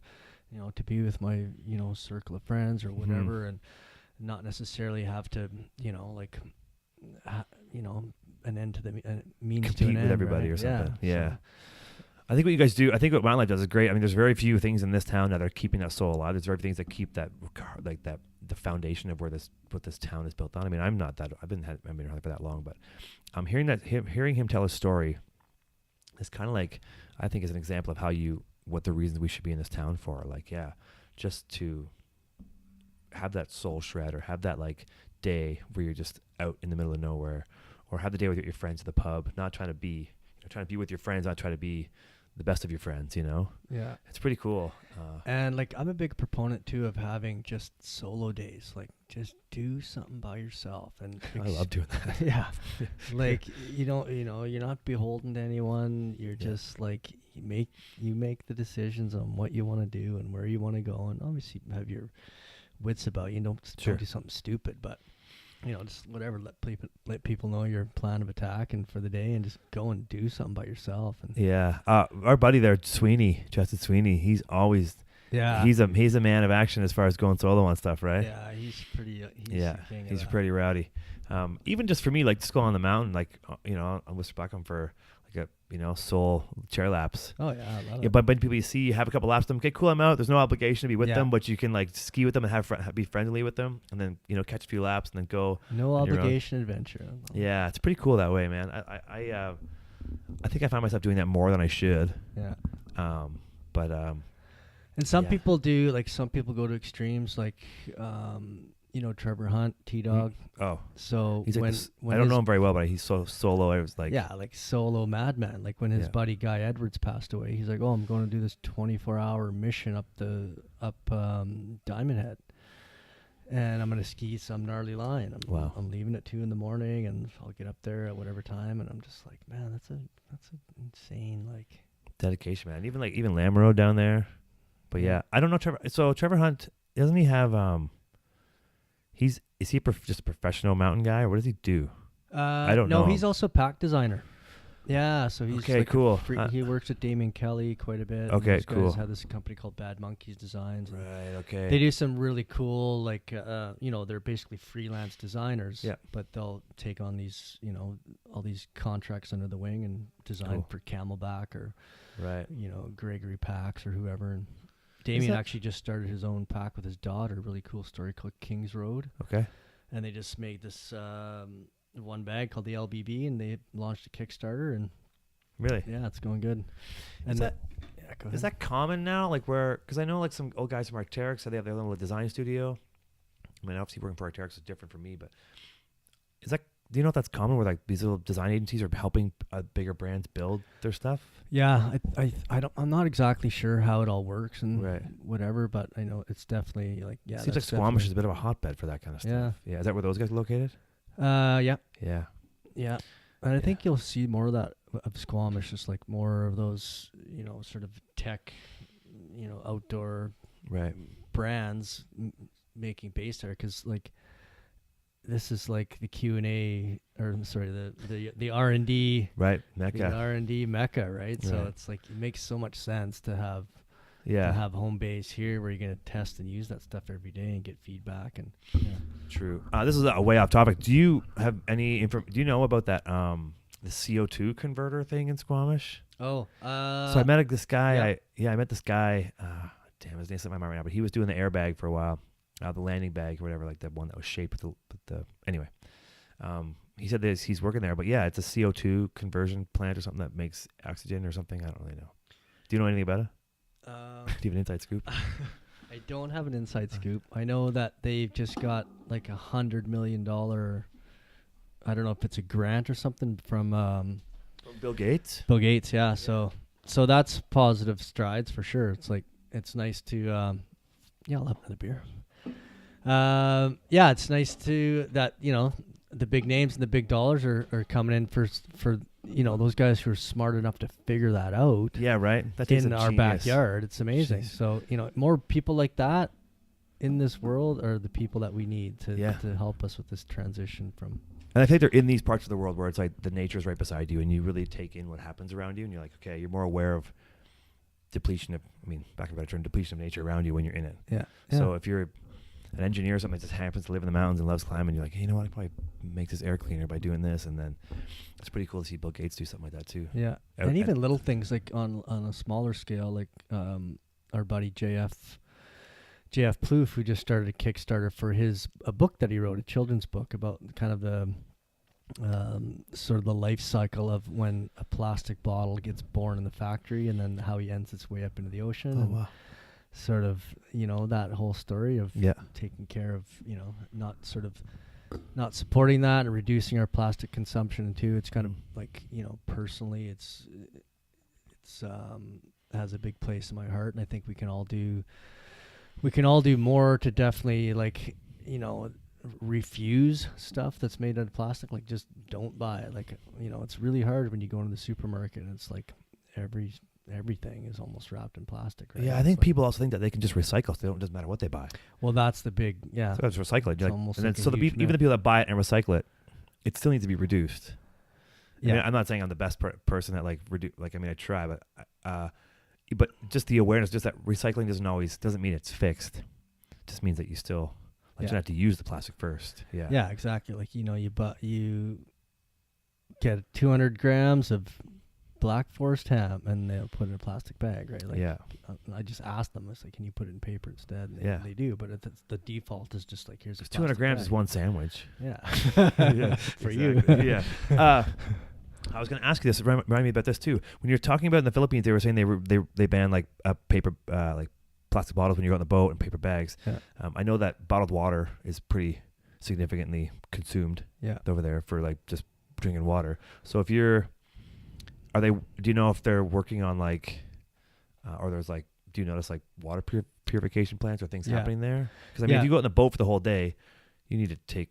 you know, to be with my, you know, circle of friends or whatever, and not necessarily have to, you know, like, you know, an end to the means compete to an with end, everybody right? or something. Yeah. So, I think what you guys do, I think what Mountain Life does is great. I mean, there's very few things in this town that are keeping that soul alive. There's very few things that keep that, like that, the foundation of what this town is built on. I mean, I've been around for that long, but hearing him tell a story is kind of like, I think is an example of what the reasons we should be in this town for. Like, yeah, just to have that soul shred, or have that like day where you're just out in the middle of nowhere, or have the day with your friends at the pub, not trying to be, trying to be with your friends, not try to be the best of your friends, you know? Yeah. It's pretty cool. And like, I'm a big proponent too of having just solo days, like just do something by yourself. And I love doing that. Yeah. Like, you know, you're not beholden to anyone. You're just like, you make the decisions on what you want to do and where you want to go. And obviously have your wits about you. Don't do something stupid, but you know, just whatever, let people know your plan of attack and for the day, and just go and do something by yourself. And yeah. Our buddy there, Justin Sweeney, he's always, he's a man of action as far as going solo on stuff, right? Yeah, he's pretty, he's pretty rowdy. Even just for me, like just go on the mountain, like, you know, on Whistler Blackham for like a, you know, soul chair laps. Oh yeah, I love it. But people you see, you have a couple laps with them. Okay, cool, I'm out. There's no obligation to be with them, but you can like ski with them and be friendly with them, and then, you know, catch a few laps and then go. No obligation adventure. Yeah, it's pretty cool that way, man. I think I find myself doing that more than I should. Yeah. And some people do, like some people go to extremes, like you know, Trevor Hunt, T-Dog. Oh. So he's when I don't know him very well, but he's so solo. I was like, like solo madman. Like when his buddy Guy Edwards passed away, he's like, oh, I'm going to do this 24-hour mission up Diamond Head, and I'm going to ski some gnarly line. I'm leaving at 2 a.m, and I'll get up there at whatever time. And I'm just like, man, that's a insane like dedication, man. Even Lamoureux down there. But yeah, I don't know Trevor. So Trevor Hunt, doesn't he have is he just a professional mountain guy, or what does he do? I don't know. No, he's also pack designer. Yeah, so he's cool. He works with Damien Kelly quite a bit. Okay, those cool. guys have this company called Bad Monkeys Designs. Right. Okay. They do some really cool, like you know, they're basically freelance designers. Yeah. But they'll take on these, you know, all these contracts under the wing and design for Camelback or, you know, Gregory Packs or whoever. And Damien actually just started his own pack with his daughter. Really cool story called Kings Road. Okay. And they just made this one bag called the LBB, and they launched a Kickstarter. And really, yeah, it's going good. And is that common now? Like because I know like some old guys from Arc'teryx, so they have their little design studio. I mean, obviously working for Arc'teryx is different for me, but do you know if that's common where like these little design agencies are helping bigger brands build their stuff? Yeah, I'm not exactly sure how it all works and whatever, but I know it's definitely like, yeah. Seems like Squamish is a bit of a hotbed for that kind of stuff. Yeah. Is that where those guys are located? Yeah. Yeah. Yeah. And I think you'll see more of that of Squamish, just like more of those, you know, sort of tech, you know, outdoor brands making base there, because like this is like the Q&A, or sorry, the R&D mecca. The R&D mecca, right? So it's like it makes so much sense to have home base here where you're going to test and use that stuff every day and get feedback. And true. This is a way off topic. Do you have any do you know about that the CO2 converter thing in Squamish? So I met this guy. I met this guy. Damn, his name's slipped my mind right now, but he was doing the airbag for a while. The landing bag or whatever, like that one that was shaped with the anyway. He said that he's working there, but yeah, it's a CO2 conversion plant or something that makes oxygen or something. I don't really know. Do you know anything about it? Do you have an inside scoop? I don't have an inside scoop. I know that they've just got like $100 million. I don't know if it's a grant or something from Bill Gates. Bill Gates, yeah. So that's positive strides for sure. It's like it's nice to. I'll have another beer. It's nice to that, you know, the big names and the big dollars are coming in for those guys who are smart enough to figure that out. Yeah, right. That's in our backyard. It's amazing. Jeez. So, more people like that in this world are the people that we need to help us with this transition from. And I think they're in these parts of the world where it's like the nature's right beside you and you really take in what happens around you and you're like, okay, you're more aware of depletion of nature around you when you're in it. Yeah. So if you're an engineer or something that just happens to live in the mountains and loves climbing, you're like, hey, you know what, I probably make this air cleaner by doing this. And then it's pretty cool to see Bill Gates do something like that too. Yeah. And even little things like on a smaller scale, like our buddy JF Plouffe, who just started a Kickstarter for a book that he wrote, a children's book about kind of the sort of the life cycle of when a plastic bottle gets born in the factory and then how he ends its way up into the ocean. Oh, wow. Sort of, that whole story of taking care of, not supporting that and reducing our plastic consumption too. It's kind of like, personally, it's has a big place in my heart, and I think we can all do more to definitely refuse stuff that's made out of plastic. Like, just don't buy it. Like, it's really hard when you go into the supermarket and it's like everything is almost wrapped in plastic, right? Yeah, I think people also think that they can just recycle. So it doesn't matter what they buy. Well, that's the big, So it's recycle it. Even the people that buy it and recycle it still needs to be reduced. Yeah. I mean, I'm not saying I'm the best person that I try, but just the awareness, just that recycling doesn't mean it's fixed. It just means that you still you have to use the plastic first. Yeah. Yeah, exactly. Like, you get 200 grams of Black Forest ham and they'll put it in a plastic bag, right? Like, I just asked them, I was like, can you put it in paper instead? And they do, but the default is just like, here's a 200 grams bag. is one sandwich. Yeah. For you. Yeah. I was going to ask you this. Remind me about this too. When you're talking about in the Philippines, they were saying they banned paper, plastic bottles when you go on the boat and paper bags. Yeah. I know that bottled water is pretty significantly consumed over there for just drinking water. So if you're, do you know if they're working on or there's do you notice water purification plants or things happening there? Because if you go in the boat for the whole day, you need to take.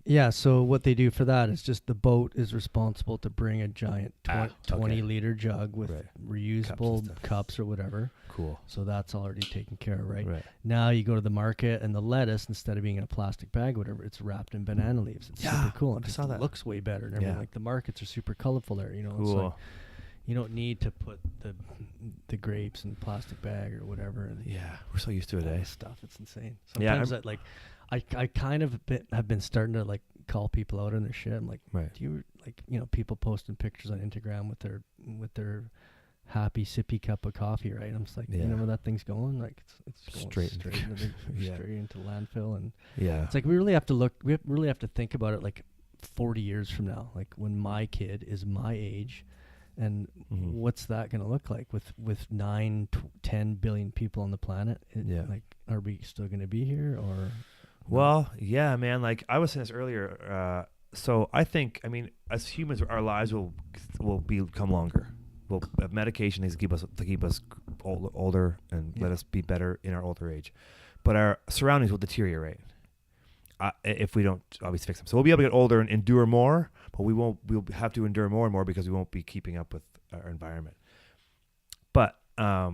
Yeah. So what they do for that is just the boat is responsible to bring a giant 20-liter jug with reusable cups or whatever. Cool. So that's already taken care of, right? Now you go to the market and the lettuce, instead of being in a plastic bag or whatever, it's wrapped in banana leaves. It's super cool. And I saw that. It looks way better. And everything. The markets are super colorful there. Cool. It's you don't need to put the grapes in a plastic bag or whatever. And we're so used to it, eh? Stuff. It's insane. Sometimes I kind of have been starting to call people out on their shit. I'm like, do you people posting pictures on Instagram with their happy sippy cup of coffee, right? I'm just like, you know where that thing's going? Like it's going straight into landfill, and it's like we really have to think about it 40 years from now, when my kid is my age. And what's that going to look like with 10 billion people on the planet? Are we still going to be here or? Well, yeah, man. I was saying this earlier. So I think, as humans, our lives will become longer. Well, medication needs to keep us older and let us be better in our older age. But our surroundings will deteriorate if we don't obviously fix them. So we'll be able to get older and endure more, but we'll have to endure more and more because we won't be keeping up with our environment. But I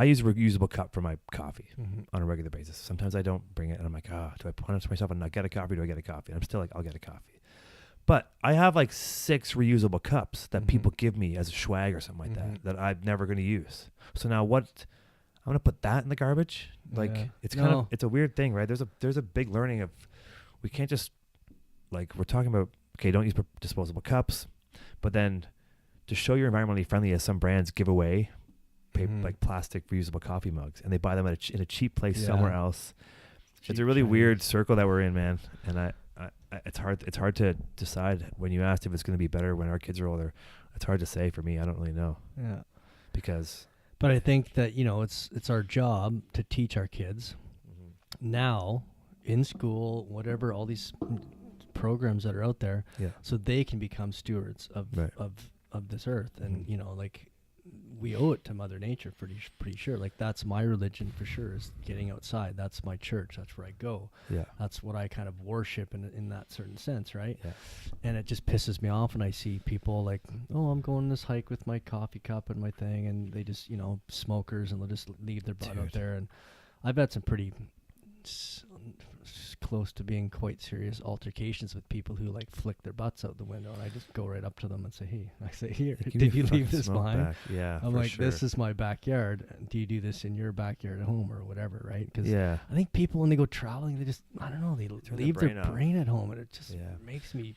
use a reusable cup for my coffee on a regular basis. Sometimes I don't bring it, and I'm like, do I punish myself and not get a coffee? Do I get a coffee? And I'm still like, I'll get a coffee. But I have 6 reusable cups that people give me as a swag or something like that I'm never going to use. So now what? I'm going to put that in the garbage? It's kind of, it's a weird thing, right? There's a big learning of, we can't just, we're talking about, okay, don't use disposable cups, but then to show you're environmentally friendly, as some brands give away paper, plastic reusable coffee mugs, and they buy them in a cheap place somewhere else. It's a really weird circle that we're in, man. And it's hard to decide when you asked if it's going to be better when our kids are older. It's hard to say for me. I don't really know. Yeah. But I think that, it's our job to teach our kids now in school, whatever, all these programs that are out there, so they can become stewards of this earth. And, we owe it to Mother Nature, pretty sure. Like, that's my religion for sure, is getting outside. That's my church. That's where I go. Yeah. That's what I kind of worship in that certain sense, right? Yeah. And it just pisses me off when I see people like, oh, I'm going this hike with my coffee cup and my thing, and they just, smokers, and they'll just leave their butt out there. And I've had some pretty close to being quite serious altercations with people who like flick their butts out the window, and I just go right up to them and say, hey, here, did you leave this behind? Back. Yeah, I'm like, this is my backyard. Do you do this in your backyard at home or whatever, right? Because I think people, when they go traveling, they just, I don't know, they leave their brain at home, and it just makes me.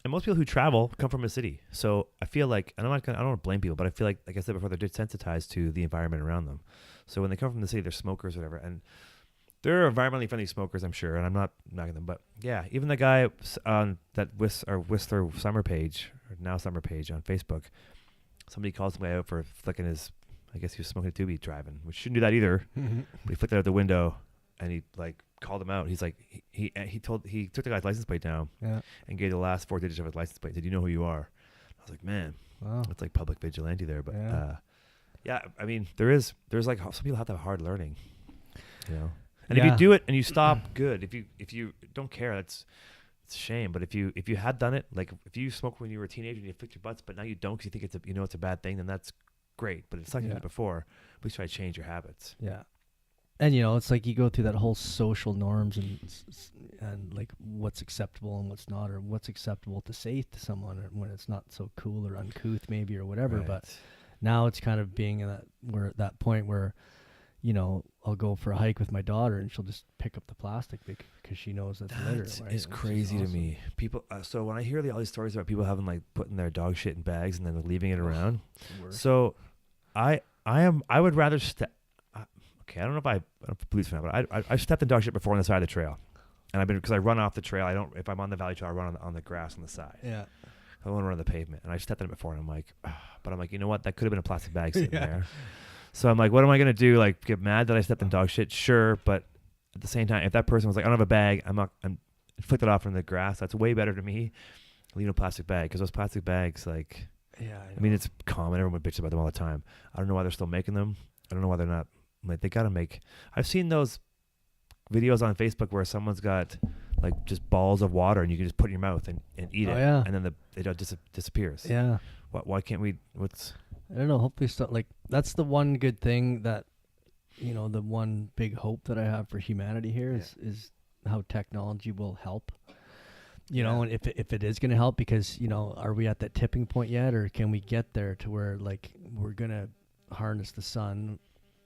And most people who travel come from a city, so I feel like, and I don't want to blame people, but I feel like I said before, they're desensitized to the environment around them. So when they come from the city, they're smokers or whatever, and they're environmentally friendly smokers, I'm sure, and I'm not knocking them. But yeah, even the guy on that Whistler summer page, or now summer page on Facebook, somebody calls the guy out for flicking his, I guess he was smoking a doobie driving, which shouldn't do that either. But he flicked it out the window, and he like called him out. He's like, he took the guy's license plate down and gave the last 4 digits of his license plate. Said, "You know who you are?" I was like, man, wow, it's like public vigilante there. But I mean, there's like some people have to have hard learning, And if you do it and you stop, good. If you don't care, it's a shame. But if you had done it, like if you smoked when you were a teenager and you flicked your butts, but now you don't because you think it's a bad thing, then that's great. But it's like you did before. Please try to change your habits. Yeah, and it's like you go through that whole social norms and like what's acceptable and what's not, or what's acceptable to say to someone when it's not so cool or uncouth maybe or whatever. Right. But now it's kind of being at that point where. I'll go for a hike with my daughter, and she'll just pick up the plastic because she knows that's litter. Right? It's crazy to me. People. So when I hear all these stories about people having like putting their dog shit in bags and then leaving it around, so I would rather okay, I don't know if I'm a police fan, but I've stepped in dog shit before on the side of the trail, and because I run off the trail. If I'm on the valley trail, I run on the grass on the side. Yeah. I want to run on the pavement, and I stepped in it before, and I'm like, but I'm like, you know what? That could have been a plastic bag sitting there. So I'm like, what am I going to do? Like, get mad that I stepped in dog shit? Sure. But at the same time, if that person was like, I don't have a bag, I'm flicked it off from the grass. That's way better to me. Leave a plastic bag. Because those plastic bags, like, I mean, it's common. Everyone bitches about them all the time. I don't know why they're still making them. I don't know why they're not. Like, they got to make. I've seen those videos on Facebook where someone's got, like, just balls of water and you can just put it in your mouth and eat it. Yeah. And then it disappears. Yeah. Why can't we? I don't know. Hopefully, that's the one good thing that, the one big hope that I have for humanity here is how technology will help. And if it is going to help, because are we at that tipping point yet, or can we get there to where like we're going to harness the sun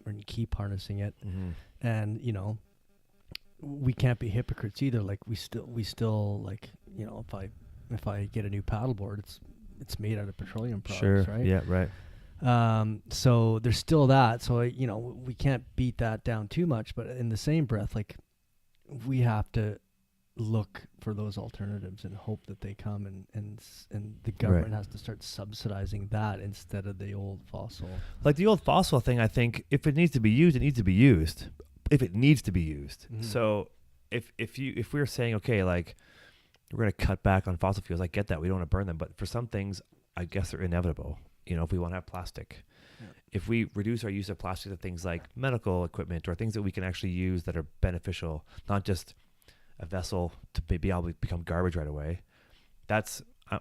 and keep harnessing it, and we can't be hypocrites either. Like we still like if I get a new paddleboard, it's made out of petroleum products, right? Yeah, right. So there's still that. So, we can't beat that down too much, but in the same breath, like we have to look for those alternatives and hope that they come, and the government has to start subsidizing that instead of the old fossil. Like the old fossil thing, I think if it needs to be used, it needs to be used. If it needs to be used. Mm-hmm. So if we're saying, okay, like we're going to cut back on fossil fuels, I get that. We don't want to burn them, but for some things, I guess they're inevitable. If we want to have plastic, if we reduce our use of plastic to things like medical equipment or things that we can actually use that are beneficial, not just a vessel to be able to become garbage right away.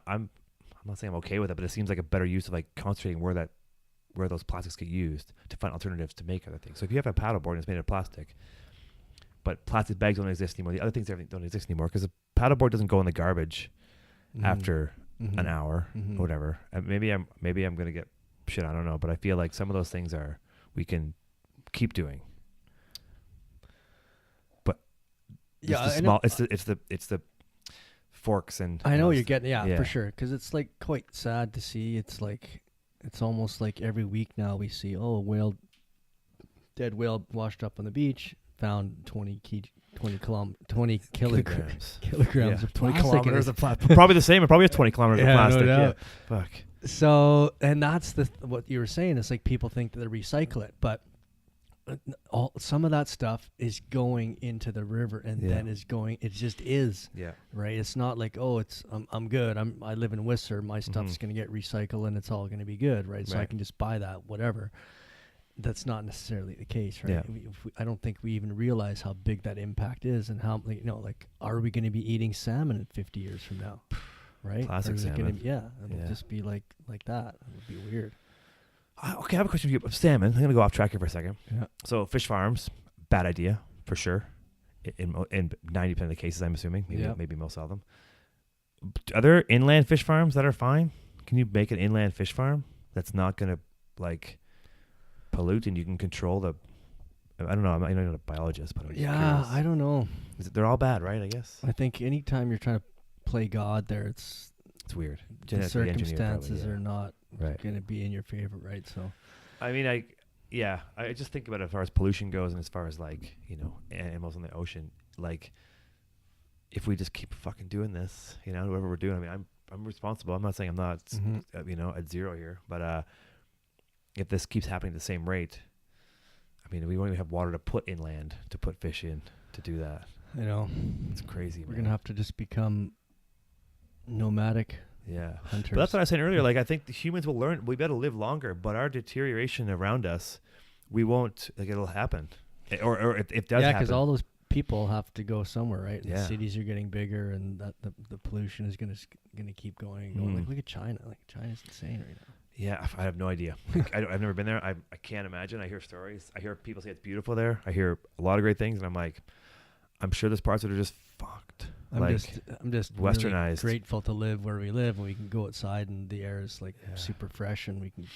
I'm not saying I'm okay with it, but it seems like a better use of like concentrating where those plastics get used to find alternatives to make other things. So if you have a paddleboard and it's made of plastic, but plastic bags don't exist anymore, the other things don't exist anymore because a paddleboard doesn't go in the garbage after an hour or whatever. And maybe I'm going to get shit. I don't know, but I feel like some of those things we can keep doing. But it's the forks and I know what you're getting. For sure. Because it's like quite sad to see. It's almost like every week now we see dead whale washed up on the beach, found 20 kilograms of 20 kilometers of plastic. Probably the same. It probably has 20 kilometers of plastic. No doubt. Fuck. So, and that's what you were saying. It's like people think that they recycle it, but some of that stuff is going into the river and then is going, it just is. Yeah. Right. It's not like, oh, it's, I'm good. I live in Whistler. My stuff's going to get recycled and it's all going to be good. Right. So I can just buy that, whatever. That's not necessarily the case. Right. Yeah. I don't think we even realize how big that impact is and how, like, are we going to be eating salmon in 50 years from now? Right. Classic salmon. It'll just be like that. It would be weird. Okay, I have a question for you. Salmon. I'm going to go off track here for a second. Yeah. So fish farms, bad idea for sure. In 90% of the cases, I'm assuming. Maybe most of them. Are there inland fish farms that are fine? Can you make an inland fish farm that's not going to like pollute and you can control the? I don't know. I'm not a biologist, but I'm just curious. I don't know. They're all bad, right? I guess. I think anytime you're trying to play God, there it's weird. The circumstances probably, are not going to be in your favor, right? So, I mean, I just think about it as far as pollution goes, and as far as like animals in the ocean. Like, if we just keep fucking doing this, whatever we're doing. I mean, I'm responsible. I'm not saying I'm not, at zero here, but if this keeps happening at the same rate, I mean, we won't even have water to put inland to put fish in to do that. It's crazy. We're gonna have to just become nomadic. Yeah. Hunters. But that's what I was saying earlier. Like, I think the humans will learn. We better live longer, but our deterioration around us, we won't. Like, it'll happen, or if it does. Yeah, because all those people have to go somewhere, right? Yeah. The cities are getting bigger, and that the pollution is gonna keep going. Like, look at China. Like, China's insane right now. Yeah, I have no idea. I've never been there. I can't imagine. I hear stories. I hear people say it's beautiful there. I hear a lot of great things, and I'm like, I'm sure there's parts that are just fucked. I'm just westernized. Really grateful to live where we live, and we can go outside, and the air is like super fresh, and we can,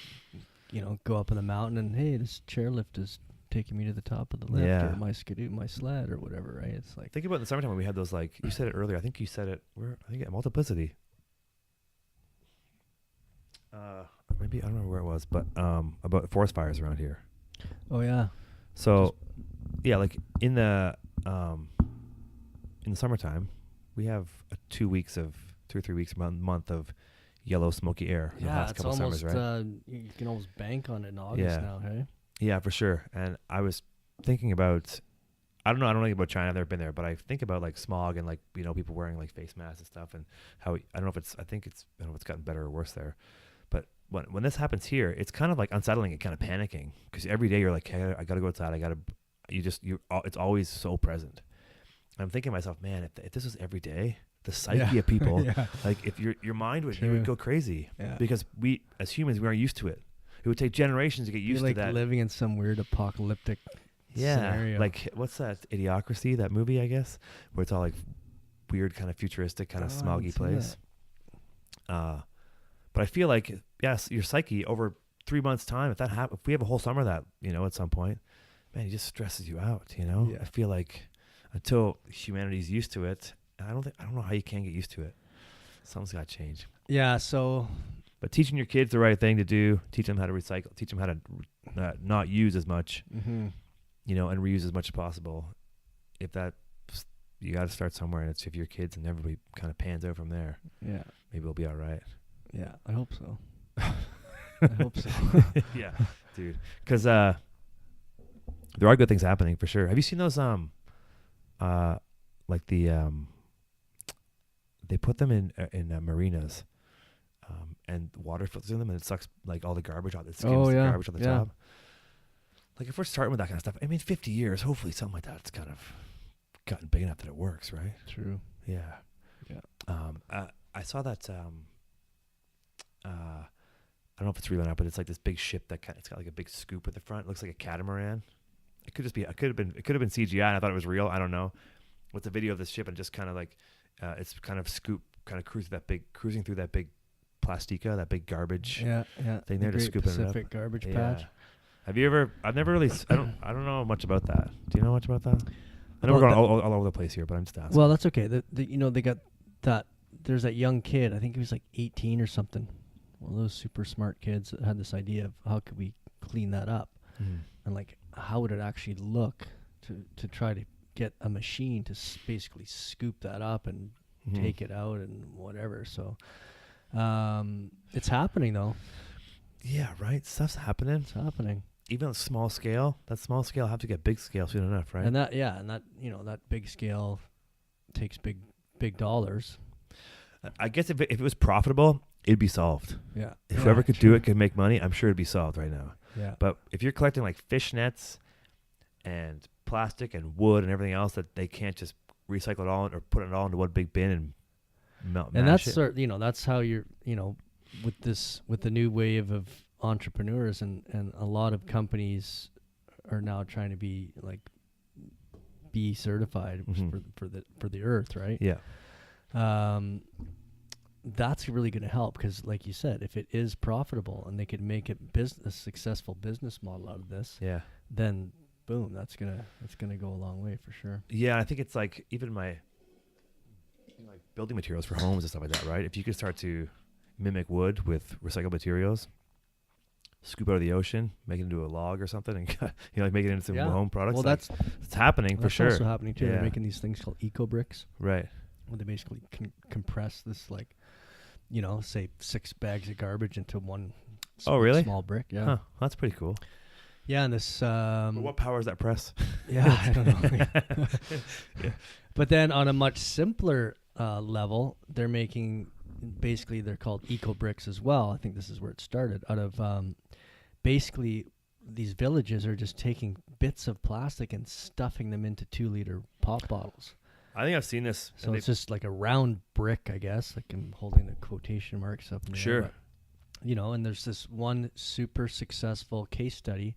go up in the mountain, and hey, this chairlift is taking me to the top of the lift, or my skidoo, my sled, or whatever. Right? It's like, think about in the summertime when we had those, like you said it earlier. I think you said it. I think at Multiplicity. Maybe I don't remember where it was, but about forest fires around here. Oh yeah. So, like in the summertime, we have 2 or 3 weeks, month of yellow smoky air. Yeah, the last it's couple almost summers, right? you can almost bank on it in August now, hey? Yeah, for sure. And I was thinking about, I don't know about China. I've never been there, but I think about like smog and like people wearing like face masks and stuff, and how I don't know if it's gotten better or worse there. But when this happens here, it's kind of like unsettling and kind of panicking, because every day you're like, hey, I gotta go outside. It's always so present. I'm thinking to myself, man, if this was every day, the psyche of people, like if your mind would go crazy, because we as humans, we aren't used to it. It would take generations to get used to that. Living in some weird apocalyptic scenario. Like what's that, Idiocracy, that movie, I guess, where it's all like weird kind of futuristic kind of smoggy place. But I feel like, yes, your psyche over 3 months time, if we have a whole summer that, at some point, man, it just stresses you out, I feel like until humanity's used to it, I don't know how you can get used to it. Something's got to change. Yeah, so. But teaching your kids the right thing to do, teach them how to recycle, teach them how to not use as much, and reuse as much as possible. You got to start somewhere, and it's if your kids, and everybody kind of pans out from there. Yeah. Maybe we'll be all right. Yeah, I hope so. I hope so. Yeah, dude. Because there are good things happening for sure. Have you seen those? Like they put them in marinas, and water filters in them, and it sucks like all the garbage out. It skims the garbage on the top. Like if we're starting with that kind of stuff, I mean, 50 years, hopefully something like that's kind of gotten big enough that it works, right? True. Yeah. I saw that. I don't know if it's real or not, but it's like this big ship it's got like a big scoop at the front. It looks like a catamaran. It could have been CGI, and I thought it was real. I don't know. What's a video of this ship, and just kind of like it's kind of cruising through that big plastica, that big garbage thing there to scoop it up. Pacific garbage patch. Have you ever? I've never really. I don't know much about that. Do you know much about that? I know we're going all over the place here, but I'm just asking. Well, that's okay. They got that. There's that young kid. I think he was like 18 or something. One of those super smart kids that had this idea of how could we clean that up, and like how would it actually look to try to get a machine to basically scoop that up and take it out and whatever. So it's happening though. Yeah, right. Stuff's happening. It's happening. even a small scale, that small scale have to get big scale soon enough, right? And that that big scale takes big dollars. I guess if it was profitable, it'd be solved. Yeah. If whoever could do it could make money, I'm sure it'd be solved right now. Yeah. But if you're collecting like fish nets and plastic and wood and everything else that they can't just recycle it all or put it all into one big bin and melt. And that's that's how you're with the new wave of entrepreneurs and a lot of companies are now trying to be like B certified for the earth, right? Yeah. That's really going to help because, like you said, if it is profitable and they could make a successful business model out of this, then boom, that's gonna go a long way for sure. Yeah, I think it's like even like building materials for homes and stuff like that, right? If you could start to mimic wood with recycled materials, scoop out of the ocean, make it into a log or something, and like make it into some home products. Well, it's happening for sure. That's also happening too. They're making these things called eco bricks, right? Where they basically compress this, like, say 6 bags of garbage into one. Small brick. Yeah, huh, that's pretty cool. Yeah, and this. What power is that press? Yeah, I don't know. Yeah. But then on a much simpler level, they're making they're called eco bricks as well. I think this is where it started. Out of basically these villages are just taking bits of plastic and stuffing them into 2-liter pop bottles. I think I've seen this. So it's just like a round brick, I guess. Like I'm holding the quotation marks up in the air, but, and there's this one super successful case study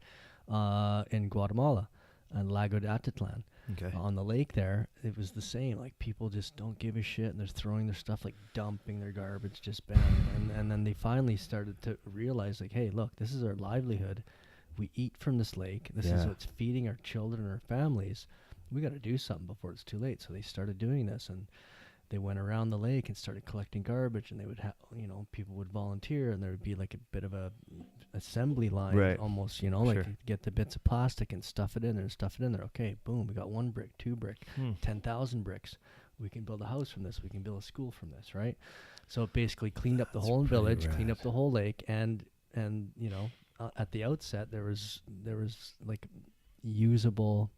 in Guatemala, Lago de Atitlan. Okay. On the lake there, it was the same. Like people just don't give a shit, and they're throwing their stuff, like dumping their garbage, just bam. and then they finally started to realize, like, hey, look, this is our livelihood. We eat from this lake. This is what's feeding our children and our families. We got to do something before it's too late. So they started doing this, and they went around the lake and started collecting garbage, and they would have, people would volunteer, and there would be like a bit of a assembly line, almost, like get the bits of plastic and stuff it in there. Okay, boom, we got 1 brick, 2 brick, 10,000 bricks. We can build a house from this. We can build a school from this, right? So it basically cleaned up the whole village, cleaned up the whole lake, and at the outset there was like usable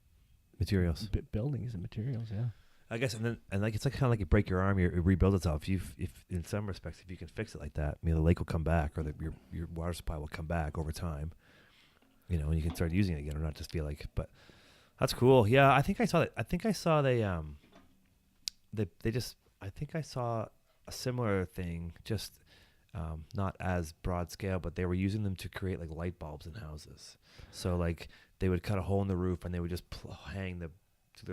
materials, buildings and materials. Yeah. I guess, and like it's like kind of like you break your arm, it rebuilds itself. If in some respects, if you can fix it like that, the lake will come back, or your water supply will come back over time. And you can start using it again, or not just feel like. But that's cool. Yeah, I think I saw that. I think I saw I saw a similar thing, just not as broad scale, but they were using them to create like light bulbs in houses. So like they would cut a hole in the roof and they would just hang their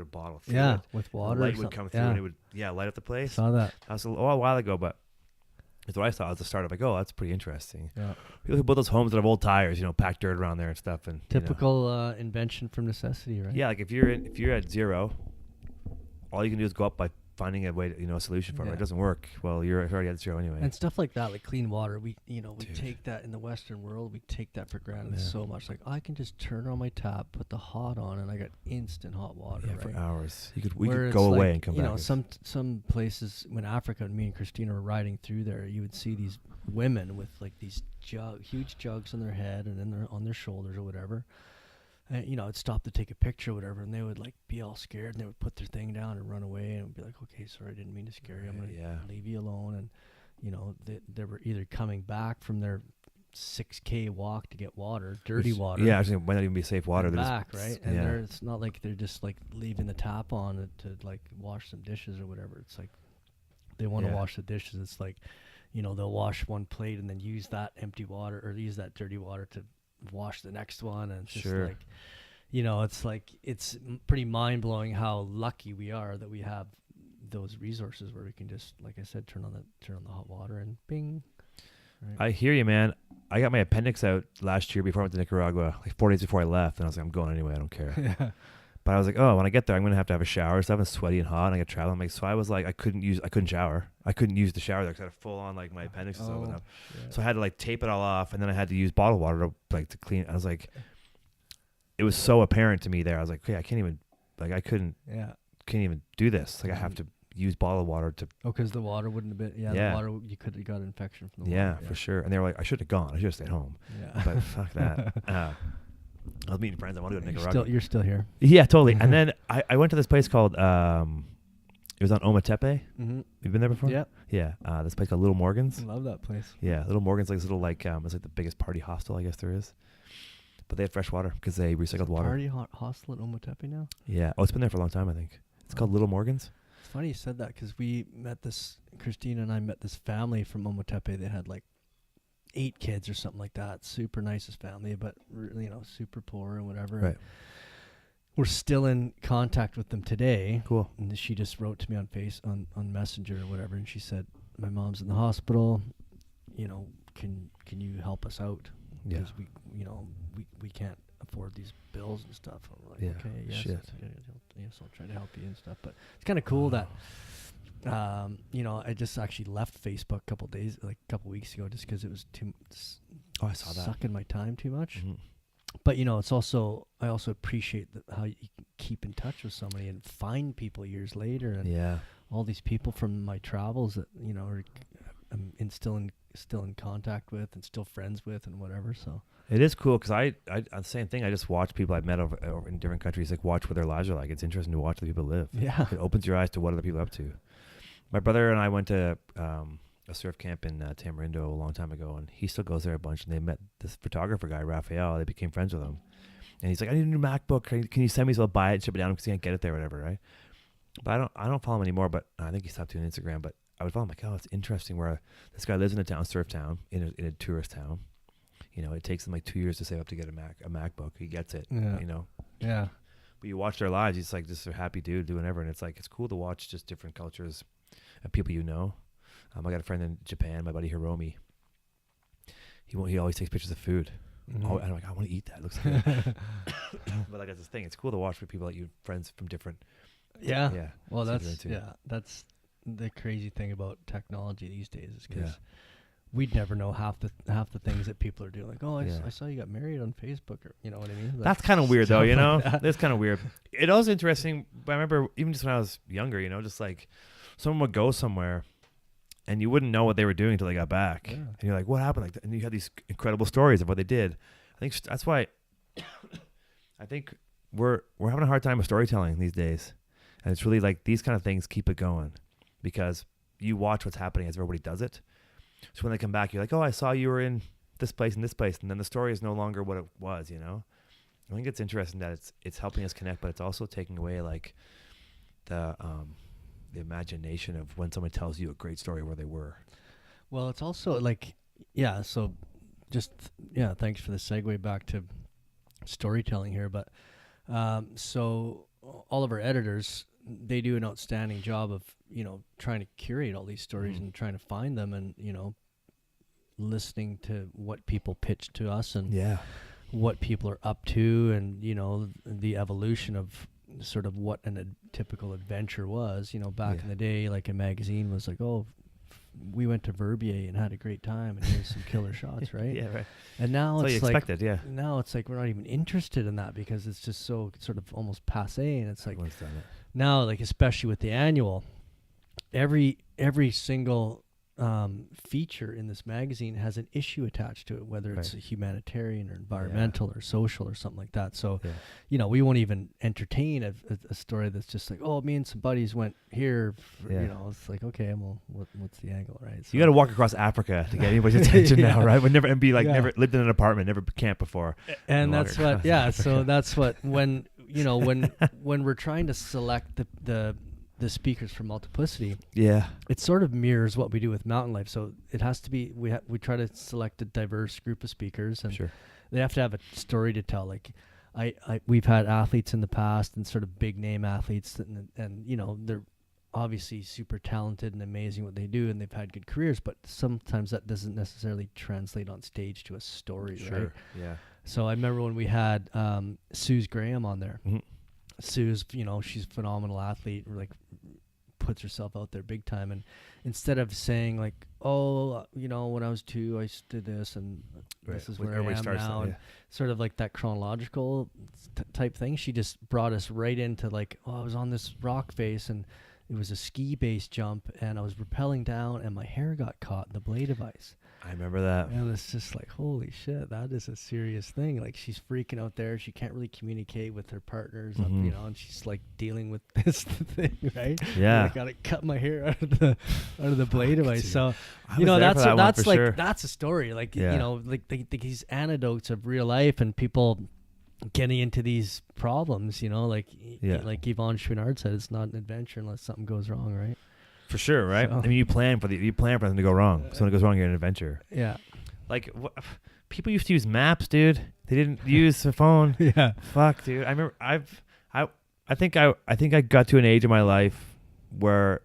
bottle through it. With water. The light would come through and it would light up the place. Saw that. That was a while ago, but it's what I saw at the start of like, oh, that's pretty interesting. Yeah. People who build those homes that have old tires, pack dirt around there and stuff, and typical invention from necessity, right? Yeah, like if you're at zero, all you can do is go up by finding a way to, a solution for it. It doesn't work. Well, you're already at zero anyway. And stuff like that, like clean water, we take that in the Western world. We take that for granted so much. Like I can just turn on my tap, put the hot on, and I got instant hot water. Yeah, right? for hours. We could go away and come back. Some places, when Africa, me and Christina were riding through there, you would see these women with like these huge jugs on their head and then on their shoulders or whatever. And, I'd stop to take a picture or whatever, and they would, like, be all scared, and they would put their thing down and run away, and be like, okay, sorry, I didn't mean to scare you. I'm going to leave you alone. And, they were either coming back from their 6K walk to get water, dirty water. Yeah, actually, might not even be safe water. They're back, right? And it's not like they're just, like, leaving the tap on to, like, wash some dishes or whatever. It's like they want to wash the dishes. It's like, they'll wash one plate and then use that empty water or use that dirty water to wash the next one, and it's just it's pretty mind-blowing how lucky we are that we have those resources where we can just, like I said, turn on the hot water and bing. Right? I hear you, man. I got my appendix out last year before I went to Nicaragua, like 4 days before I left, and I was like, I'm going anyway, I don't care. Yeah. But I was like, oh, when I get there, I'm gonna have to have a shower. So I'm sweaty and hot, and I get traveling. Like, so I was like, I couldn't shower. I couldn't use the shower there because I had a full on like my appendix is open up. Yeah. So I had to like tape it all off, and then I had to use bottled water to clean it. I was like, it was so apparent to me there. I was like, okay, I can't even can't even do this. Like I have to use bottled water to. Oh, because the water wouldn't have been. The water, you could have got an infection from the water. Yeah, for sure. And they were like, I should have gone. I should have stayed home. Yeah. But fuck that. I was meeting friends. I wanted to go to Nicaragua. You're still here. Yeah, totally. And then I went to this place called, it was on Ometepe. Mm-hmm. You've been there before? Yeah. Yeah. This place called Little Morgan's. I love that place. Yeah. Little Morgan's like this little it's like the biggest party hostel I guess there is. But they have fresh water because they recycled water. Party hostel at Ometepe now? Yeah. Oh, it's been there for a long time, I think. It's called Little Morgan's. It's funny you said that because Christina and I met this family from Ometepe. They had like 8 kids or something like that. Super nicest family, but super poor and whatever. Right. We're still in contact with them today. Cool. And she just wrote to me on Messenger or whatever, and she said, "My mom's in the hospital. Can you help us out? Yeah. Because we can't afford these bills and stuff." I'm like, yeah. okay, yes, Shit. yes, I'll try to help you and stuff. But it's kind of cool that. I just actually left Facebook a couple weeks ago just because it was too. Oh, I saw that. Sucking my time too much. Mm-hmm. But it's also I also appreciate how you can keep in touch with somebody and find people years later, and all these people from my travels that I'm still in contact with and still friends with and whatever. So it is cool because I the same thing. I just watch people I've met over in different countries, like watch what their lives are like. It's interesting to watch the people live. Yeah, it opens your eyes to what other people are up to. My brother and I went to a surf camp in Tamarindo a long time ago, and he still goes there a bunch. And they met this photographer guy, Raphael. They became friends with him, and he's like, "I need a new MacBook. Can you send me so I'll buy it and ship it down because he can't get it there, or whatever." Right? But I don't follow him anymore. But I think he stopped doing Instagram. But I would follow him like, "Oh, it's interesting where this guy lives in a town, surf town, in a tourist town. It takes him like 2 years to save up to get a MacBook. He gets it. Yeah. Yeah. But you watch their lives. He's like just a happy dude doing whatever, and it's cool to watch just different cultures and people I got a friend in Japan, my buddy Hiromi. He always takes pictures of food. Mm-hmm. And I'm like, I want to eat that. It looks good. But like that's this thing. It's cool to watch for people that you friends from different. Yeah. Yeah. Well, that's the crazy thing about technology these days is because we'd never know half the things that people are doing. Like, oh, I saw you got married on Facebook, or you know what I mean. That's kind of weird, though. That's kind of weird. It was interesting. But I remember even just when I was younger, just like someone would go somewhere. And you wouldn't know what they were doing until they got back. Yeah. And you're like, what happened? And you had these incredible stories of what they did. I think that's why I think we're having a hard time with storytelling these days. And it's really like these kind of things keep it going because you watch what's happening as everybody does it. So when they come back, you're like, oh, I saw you were in this place and this place. And then the story is no longer what it was, I think it's interesting that it's helping us connect, but it's also taking away like the imagination of when someone tells you a great story where they were. Well, it's also like, so just, thanks for the segue back to storytelling here. But so all of our editors, they do an outstanding job of, trying to curate all these stories and trying to find them and, listening to what people pitch to us and what people are up to and, the evolution of sort of what a typical adventure was, back in the day, like a magazine was like, oh, we went to Verbier and had a great time and here's some killer shots, right? Yeah, right. And now it's it's like, now it's like we're not even interested in that because it's just so sort of almost passé, and it's like now, like especially with the annual, every single feature in this magazine has an issue attached to it, whether it's a humanitarian or environmental or social or something like that. So, we won't even entertain a story that's just like, oh, me and some buddies went here. It's like, okay, well, what's the angle, right? So you got to walk across Africa to get anybody's attention now, right? Never lived in an apartment, never camped before. And that's what, so that's what when we're trying to select the speakers for multiplicity, it sort of mirrors what we do with mountain life. So it has to be we try to select a diverse group of speakers, and they have to have a story to tell. Like we've had athletes in the past and sort of big name athletes, and they're obviously super talented and amazing what they do, and they've had good careers. But sometimes that doesn't necessarily translate on stage to a story, right? Yeah. So I remember when we had Suze Graham on there. Mm-hmm. Sue's, she's a phenomenal athlete, like puts herself out there big time. And instead of saying like, oh, when I was 2, I did this and this is where I am now, and sort of like that chronological type thing, she just brought us right into like, oh, I was on this rock face and it was a ski base jump and I was rappelling down and my hair got caught in the blade of ice. I remember that. And it's just like, holy shit, that is a serious thing. Like, she's freaking out there. She can't really communicate with her partners, you know, and she's like dealing with this thing, right? Yeah. I gotta cut my hair out of the blade device. Dude. So, I you know, was there for that's for like sure. that's a story. Like, you know, like these anecdotes of real life and people getting into these problems. You know, like Yvonne Chouinard said, it's not an adventure unless something goes wrong, right? For sure, right? So, I mean, you plan for something to go wrong. If something goes wrong, you're an adventure. Yeah. Like, people used to use maps, dude. They didn't use the phone. Yeah. Fuck, dude. I remember I think I got to an age in my life where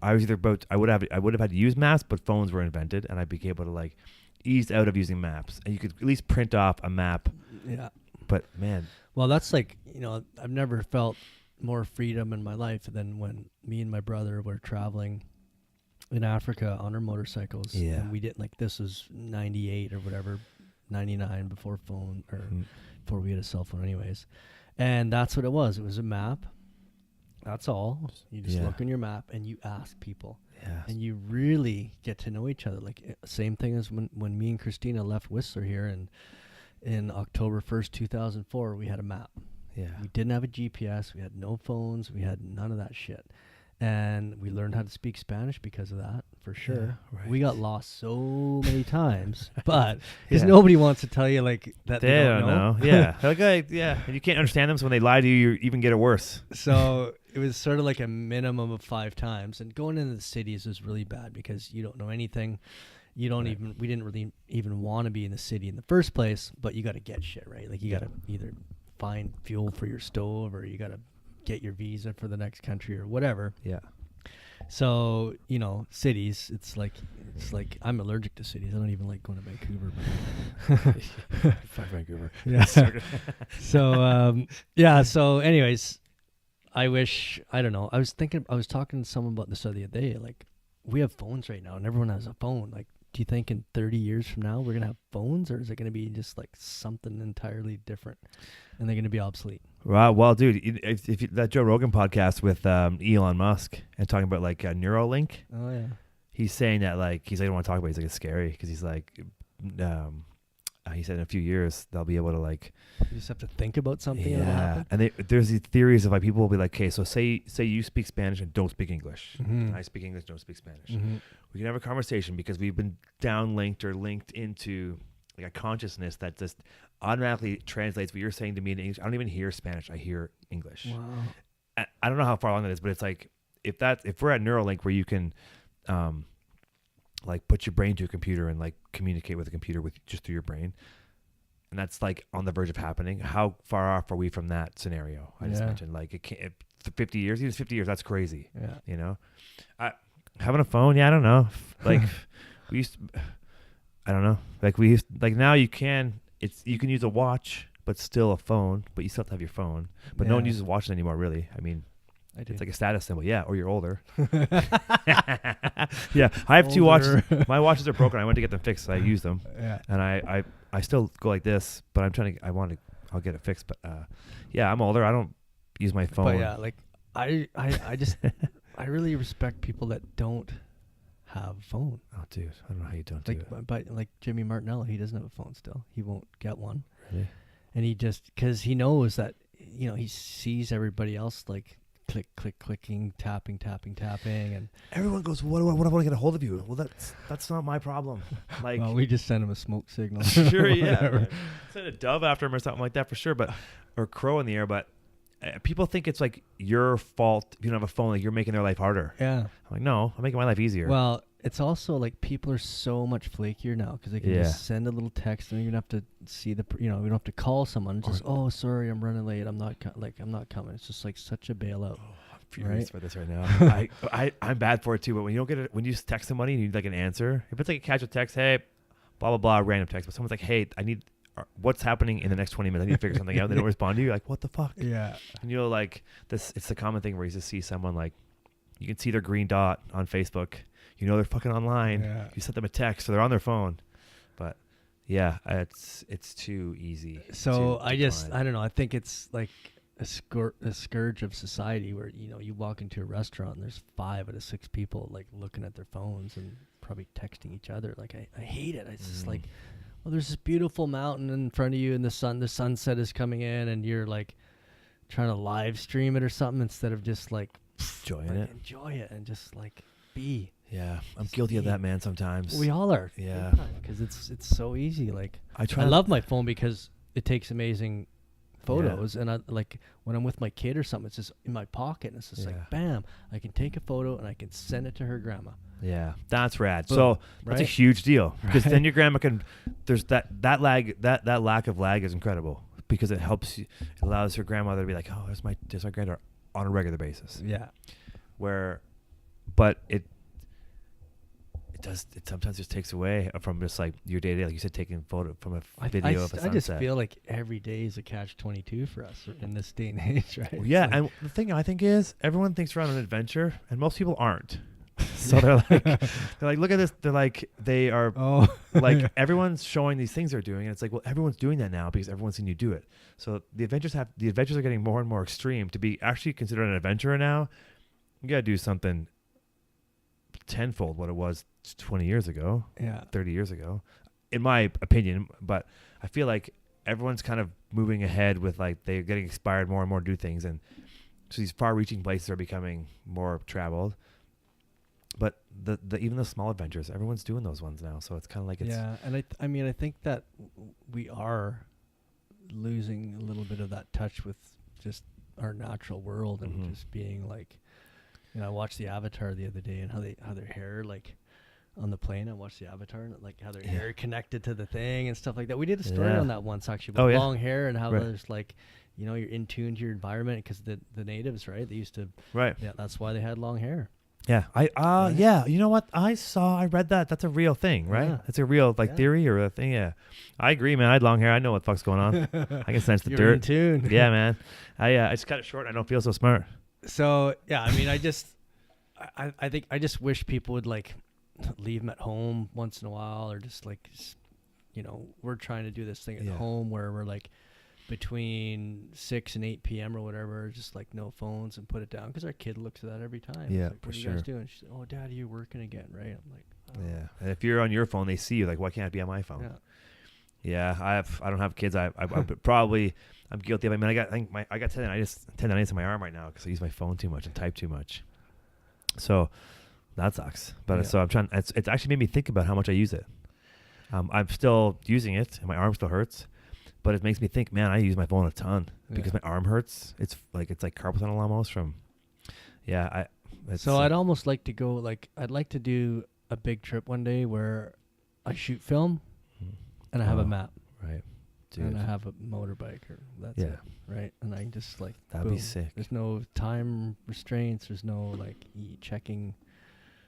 I was either I would have had to use maps, but phones were invented, and I became able to like ease out of using maps, and you could at least print off a map. Yeah. But man, well, that's like, you know, I've never felt more freedom in my life than when me and my brother were traveling in Africa on our motorcycles. Yeah. And we didn't, like, this was 98 or whatever, 99 before phone, or before we had a cell phone anyways. And that's what it was. It was a map. That's all. You just look on your map and you ask people. Yeah. And you really get to know each other. Like, same thing as when me and Christina left Whistler here, and in October 1st, 2004, we had a map. Yeah. We didn't have a GPS. We had no phones. We had none of that shit. And we learned how to speak Spanish because of that, for sure. Yeah, right. We got lost so many times, but because nobody wants to tell you like that they don't know. Yeah. And you can't understand them, so when they lie to you, you even get it worse. So it was sort of like a minimum of 5 times. And going into the cities was really bad because you don't know anything. You don't we didn't really even want to be in the city in the first place, but you got to get shit, right? Like, you got to either find fuel for your stove, or you got to get your visa for the next country or whatever. Yeah. So, you know, cities, it's like I'm allergic to cities. I don't even like going to Vancouver. Fuck Vancouver. Yeah. So anyways, I don't know. I was talking to someone about this the other day. Like, we have phones right now and everyone has a phone. Like, do you think in 30 years from now we're going to have phones, or is it going to be just like something entirely different and they're going to be obsolete? Wow. Well, dude, if that Joe Rogan podcast with Elon Musk and talking about like Neuralink. Oh, yeah. He's saying that like, I don't want to talk about it. He's like, it's scary because he's like, he said in a few years they'll be able to like. You just have to think about something. Yeah. And there's these theories of like people will be like, okay, so say you speak Spanish and don't speak English. Mm-hmm. And I speak English, don't speak Spanish. Mm-hmm. We can have a conversation because we've been downlinked or linked into like a consciousness that just automatically translates what you're saying to me in English. I don't even hear Spanish. I hear English. Wow. I don't know how far along that is, but it's like if we're at Neuralink where you can like put your brain to a computer and like communicate with a computer with just through your brain, and that's like on the verge of happening. How far off are we from that scenario I just mentioned? Like, it can't, 50 years, even 50 years, that's crazy. Yeah. You know, having a phone. Yeah. I don't know. Like we used to, I don't know. Like we used, like now you can use a watch, but still a phone, but you still have to have your phone, but no one uses watches anymore. Really. I mean, it's like a status symbol. Yeah. Or you're older. Yeah. I have 2 watches. My watches are broken. I went to get them fixed. So I use them. Yeah. And I still go like this, but I'll get it fixed. But yeah, I'm older. I don't use my phone. But yeah, like I just I really respect people that don't have a phone. Oh, dude, I don't know how you don't like, do it. But like Jimmy Martinello, he doesn't have a phone still. He won't get one. Really? And he just, because he knows that, you know, he sees everybody else like clicking, tapping, and everyone goes, what do I want to get a hold of you? Well, that's not my problem. Like, well, we just send him a smoke signal. Sure, yeah. Send a dove after him or something like that for sure, or crow in the air. But people think it's like your fault if you don't have a phone. Like you're making their life harder. Yeah. I'm like, no, I'm making my life easier. Well, it's also like people are so much flakier now because they can just send a little text and you don't have to see you don't have to call someone. Just, oh, sorry, I'm running late. I'm not coming. It's just like such a bailout. Oh, I'm furious for this right now. I'm bad for it too. But when you don't get it, when you just text somebody and you need like an answer, if it's like a casual text, hey, blah blah blah, random text, but someone's like, hey, I need what's happening in the next 20 minutes. I need to figure something out. They don't respond to you. You're like, what the fuck? Yeah. And you know, like this, it's the common thing where you just see someone like, you can see their green dot on Facebook. You know they're fucking online. Yeah. You sent them a text, so they're on their phone. But yeah, it's too easy. So I don't know. I think it's like a scourge of society where, you know, you walk into a restaurant and there's 5 out of 6 people like looking at their phones and probably texting each other. Like I hate it. It's just like, well, there's this beautiful mountain in front of you, and the sunset is coming in, and you're like trying to live stream it or something instead of just like enjoy it and just like be. Yeah, I'm guilty of that, man. Sometimes we all are. Yeah, because it's so easy. Like I love my phone because it takes amazing photos, and I like when I'm with my kid or something, it's just in my pocket, and it's just like bam, I can take a photo and I can send it to her grandma. Yeah, that's rad. Boom. So that's a huge deal because then your grandma can. There's that lack of lag is incredible because it helps you. It allows her grandmother to be like, oh, there's my granddaughter on a regular basis. Yeah, but it sometimes just takes away from just like your day to day, like you said, taking a photo from a video of a sunset. I just feel like every day is a catch-22 for us in this day and age, right? Well, yeah, like, and the thing I think is everyone thinks they're on an adventure, and most people aren't. So they're like, look at this. They're like, they are like everyone's showing these things they're doing, and it's like, well, everyone's doing that now because everyone's seen you do it. So the adventures are getting more and more extreme. To be actually considered an adventurer now, you gotta do something tenfold what it was 20 years ago, 30 years ago, in my opinion. But I feel like everyone's kind of moving ahead with like they're getting inspired more and more to do things, and so these far-reaching places are becoming more traveled. But the even the small adventures, everyone's doing those ones now. So it's kind of like it's and I mean I think that we are losing a little bit of that touch with just our natural world and just being like, you know, I watched the Avatar the other day and how their hair like on the plane. I watched the Avatar and like how their hair connected to the thing and stuff like that. We did a story on that once actually about long hair and how there's like, you know, you're in tune to your environment because the natives, right? They used to that's why they had long hair. Yeah, you know what? I read that. That's a real thing, right? Yeah. That's a real theory or a thing. Yeah, I agree, man. I had long hair. I know what the fuck's going on. I can sense the You're dirt. in tune. Yeah, man. I just cut it short. I don't feel so smart. So yeah, I mean, I think I just wish people would like leave them at home once in a while, or just like, you know, we're trying to do this thing at home where we're like between 6 and 8 p.m. or whatever, just like no phones and put it down because our kid looks at that every time. Yeah, like, what are you guys doing? She's like, oh, Daddy, you're working again, right? I'm like, oh. Yeah. And if you're on your phone, they see you. Like, why can't I be on my phone? Yeah. I don't have kids. I probably I'm guilty of. I mean, I got tendonitis in my arm right now because I use my phone too much and type too much. So that sucks. But so I'm trying. It's actually made me think about how much I use it. I'm still using it, and my arm still hurts. But it makes me think, man, I use my phone a ton because my arm hurts. It's like carpal tunnel almost from. So I'd almost like to go. Like I'd like to do a big trip one day where I shoot film, and I have a map. Right. Dude. And I have a motorbike, or that's it, right? And I just like that'd be sick. There's no time restraints. There's no like checking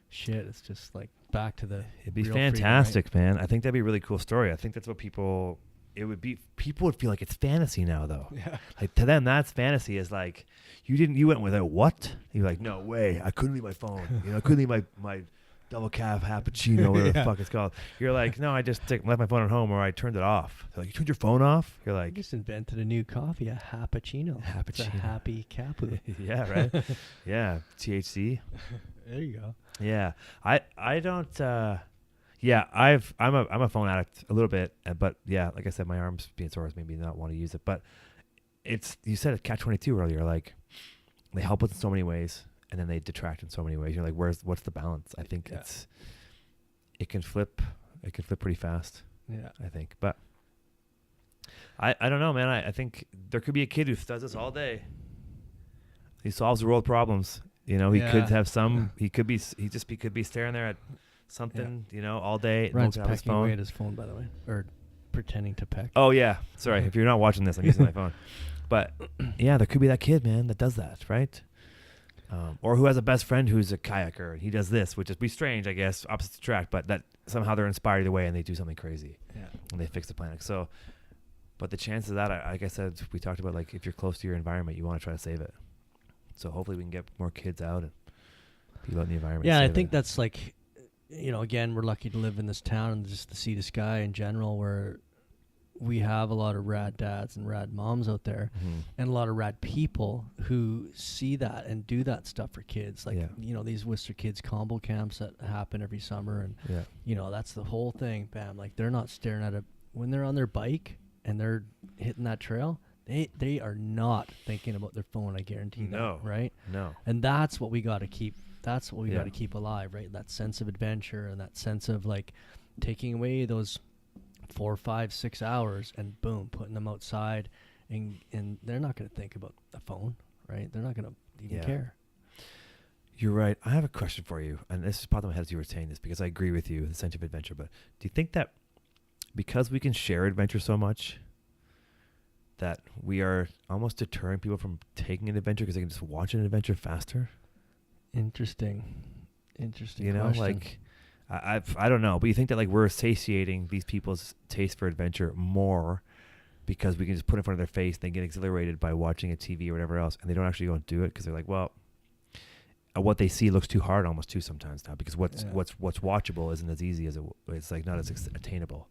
shit. It's just like back to the. It'd be fantastic, freedom, right? Man. I think that'd be a really cool story. I think that's what people. It would be. People would feel like it's fantasy now, though. Yeah. Like to them, that's fantasy. Is like you went with it. What? You're like, no way. I couldn't leave my phone. You know, I couldn't leave my double caf cappuccino, whatever the fuck it's called. You're like, no, I just left my phone at home or I turned it off. They're like, you turned your phone off? You're like, you just invented a new coffee, a cappuccino. It's a happy capu. Yeah, right. Yeah, THC. There you go. Yeah, I don't. I'm a phone addict a little bit, but yeah, like I said, my arms being sore made me not want to use it. But you said it catch-22 earlier. Like they help us in so many ways. And then they detract in so many ways. You're like, what's the balance? I think it can flip pretty fast. Yeah. I think. But I don't know, man. I think there could be a kid who does this all day. He solves the world problems. You know, he could have some he could be staring there at something, you know, all day. Ryan's pecking away at his phone, by the way. Or pretending to peck. Oh yeah. Sorry. If you're not watching this, I'm using my phone. But yeah, there could be that kid, man, that does that, right? Or who has a best friend who's a kayaker and he does this, which is be strange, I guess, opposite attract, but that somehow they're inspired either way and they do something crazy. Yeah. And they fix the planet. So, but the chances of that, like I said, we talked about, like, if you're close to your environment, you want to try to save it. So hopefully we can get more kids out and people out in the environment. Yeah, I think that's like, you know, again, we're lucky to live in this town and just to see the sky in general where, we have a lot of rad dads and rad moms out there, and a lot of rad people who see that and do that stuff for kids. Like, these Worcester Kids combo camps that happen every summer. And, that's the whole thing, bam. Like, they're not staring at it when they're on their bike and they're hitting that trail. They are not thinking about their phone, I guarantee that, right? No. And that's what we got to keep. That's what we got to keep alive, right? That sense of adventure and that sense of, like, taking away those 4, 5, 6 hours and boom, putting them outside, and they're not going to think about the phone, right? They're not going to even care. You're right. I have a question for you, and this is popped in my head as you were saying this, because I agree with you, the sense of adventure. But do you think that because we can share adventure so much, that we are almost deterring people from taking an adventure because they can just watch an adventure faster? Interesting You know, question. like, I don't know, but you think that, like, we're satiating these people's taste for adventure more because we can just put it in front of their face, they get exhilarated by watching a TV or whatever else, and they don't actually go and do it because they're like, well, what they see looks too hard almost too sometimes now, because what's watchable isn't as easy as it's like not as attainable.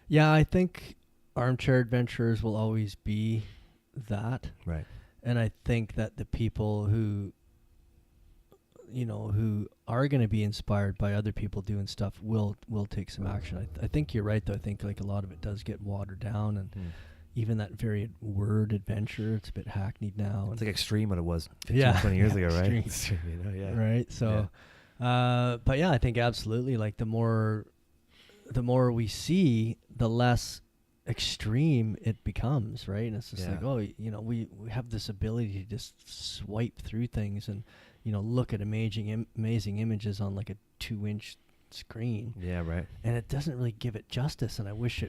Yeah, I think armchair adventurers will always be that. Right. And I think that the people who are going to be inspired by other people doing stuff will take some action. I think you're right, though. I think, like, a lot of it does get watered down, and even that very word adventure, it's a bit hackneyed now. It's like extreme what it was 15, 20 years ago, right? Extreme, Right. So, but yeah, I think absolutely, like, the more we see, the less extreme it becomes, right? And it's just like, we have this ability to just swipe through things and, look at amazing images on, like, a 2-inch screen. Yeah, right. And it doesn't really give it justice. And I wish